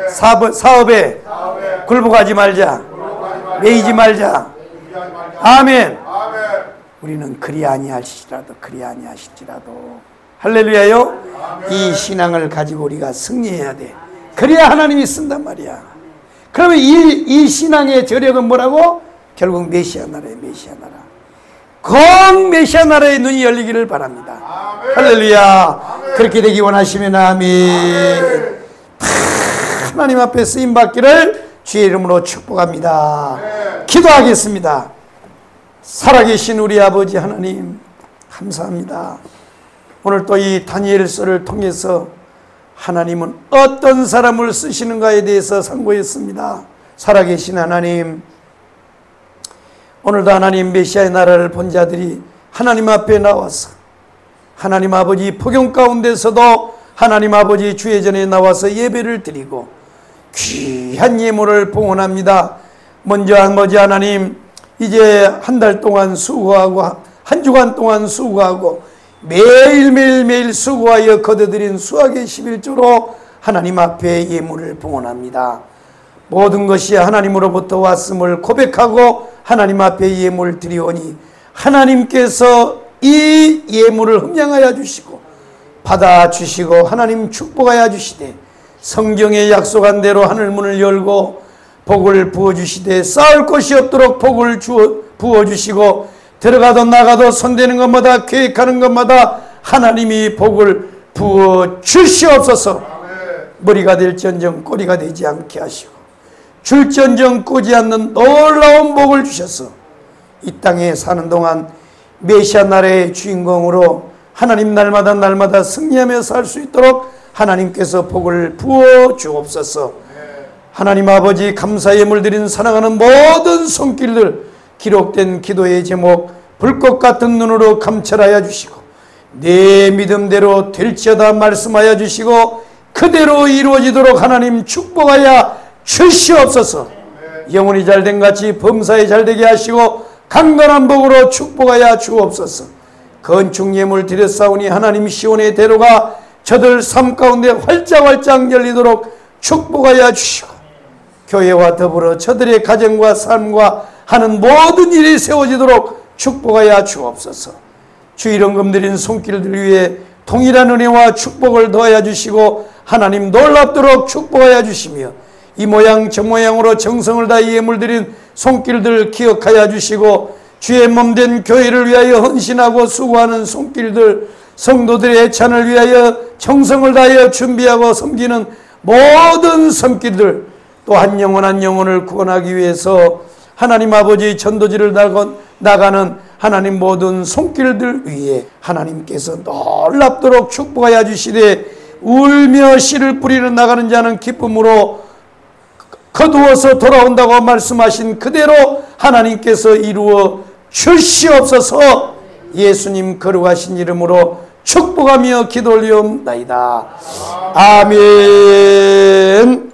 A: 사업에 굴복하지 말자. 매이지 말자. 아멘. 우리는 그리 아니하실지라도 할렐루야요. 이 신앙을 가지고 우리가 승리해야 돼. 그래야 하나님이 쓴단 말이야. 그러면 이 신앙의 저력은 뭐라고? 결국 메시아 나라에 메시아 나라. 꼭 메시아 나라의 눈이 열리기를 바랍니다. 할렐루야. 그렇게 되기 원하시면 아멘. 하나님 앞에 쓰임 받기를 주의 이름으로 축복합니다. 기도하겠습니다. 살아계신 우리 아버지 하나님 감사합니다. 오늘 또 이 다니엘서를 통해서 하나님은 어떤 사람을 쓰시는가에 대해서 상고했습니다. 살아계신 하나님, 오늘도 하나님 메시아의 나라를 본 자들이 하나님 앞에 나와서 하나님 아버지 폭염 가운데서도 하나님 아버지 주의 전에 나와서 예배를 드리고 귀한 예물을 봉헌합니다. 먼저 아버지 하나님, 이제 한 달 동안 수고하고 한 주간 동안 수고하고 매일매일 수고하여 거둬들인 수학의 11조로 하나님 앞에 예물을 봉헌합니다. 모든 것이 하나님으로부터 왔음을 고백하고 하나님 앞에 예물을 드리오니 하나님께서 이 예물을 흠양하여 주시고 받아주시고 하나님 축복하여 주시되 성경에 약속한 대로 하늘문을 열고 복을 부어주시되 쌓을 것이 없도록 복을 부어주시고 들어가도 나가도 손대는 것마다 계획하는 것마다 하나님이 복을 부어주시옵소서. 머리가 될지언정 꼬리가 되지 않게 하시고 줄지언정 꾸지 않는 놀라운 복을 주셔서 이 땅에 사는 동안 메시아 나라의 주인공으로 하나님 날마다 승리하며 살 수 있도록 하나님께서 복을 부어 주옵소서. 하나님 아버지 감사 예물 드린 사랑하는 모든 손길들 기록된 기도의 제목 불꽃 같은 눈으로 감찰하여 주시고 내 믿음대로 될지어다 말씀하여 주시고 그대로 이루어지도록 하나님 축복하여 주시옵소서. 영혼이 잘된 같이 범사에 잘되게 하시고 강건한 복으로 축복하여 주옵소서. 건축 예물 드렸사오니 하나님 시온의 대로가 저들 삶 가운데 활짝활짝 열리도록 축복하여 주시고 교회와 더불어 저들의 가정과 삶과 하는 모든 일이 세워지도록 축복하여 주옵소서. 주 이름금 드린 손길들 위해 동일한 은혜와 축복을 더하여 주시고 하나님 놀랍도록 축복하여 주시며 이 모양 저 모양으로 정성을 다해 예물 드린 손길들 기억하여 주시고 주의 몸된 교회를 위하여 헌신하고 수고하는 손길들 성도들의 애찬을 위하여 정성을 다하여 준비하고 섬기는 모든 손길들 또 한 영혼 한 영혼을 구원하기 위해서 하나님 아버지 전도지를 나가는 하나님 모든 손길들 위에 하나님께서 놀랍도록 축복하여 주시되 울며 씨를 뿌리는 나가는 자는 기쁨으로 거두어서 돌아온다고 말씀하신 그대로 하나님께서 이루어 주시옵소서. 예수님 거룩하신 이름으로 축복하며 기도 올리옵나이다. 아멘.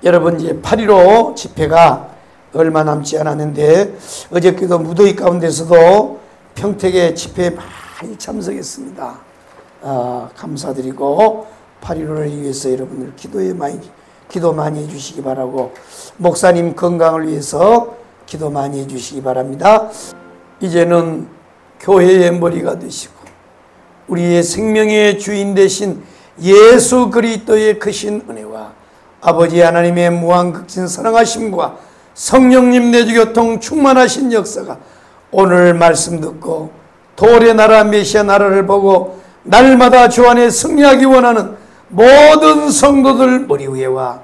A: 여러분 이제 8.15 집회가 얼마 남지 않았는데 어저께도 무더위 가운데서도 평택의 집회에 많이 참석했습니다. 감사드리고 8.15를 위해서 여러분들 기도 많이 해주시기 바라고 목사님 건강을 위해서 기도 많이 해주시기 바랍니다. 이제는 교회의 머리가 되시고 우리의 생명의 주인 되신 예수 그리스도의 크신 은혜와 아버지 하나님의 무한극진 사랑하심과 성령님 내주교통 충만하신 역사가 오늘 말씀 듣고 도래 나라 메시아 나라를 보고 날마다 주 안에 승리하기 원하는 모든 성도들 머리 위에와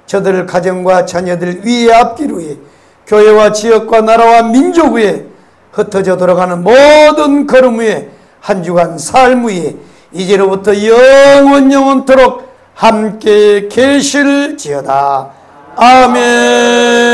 A: 저들 가정과 자녀들 위에 앞길 위에 교회와 지역과 나라와 민족 위에 흩어져 돌아가는 모든 걸음 위에 한 주간 삶 위에 이제로부터 영원토록 함께 계실지어다. 아멘.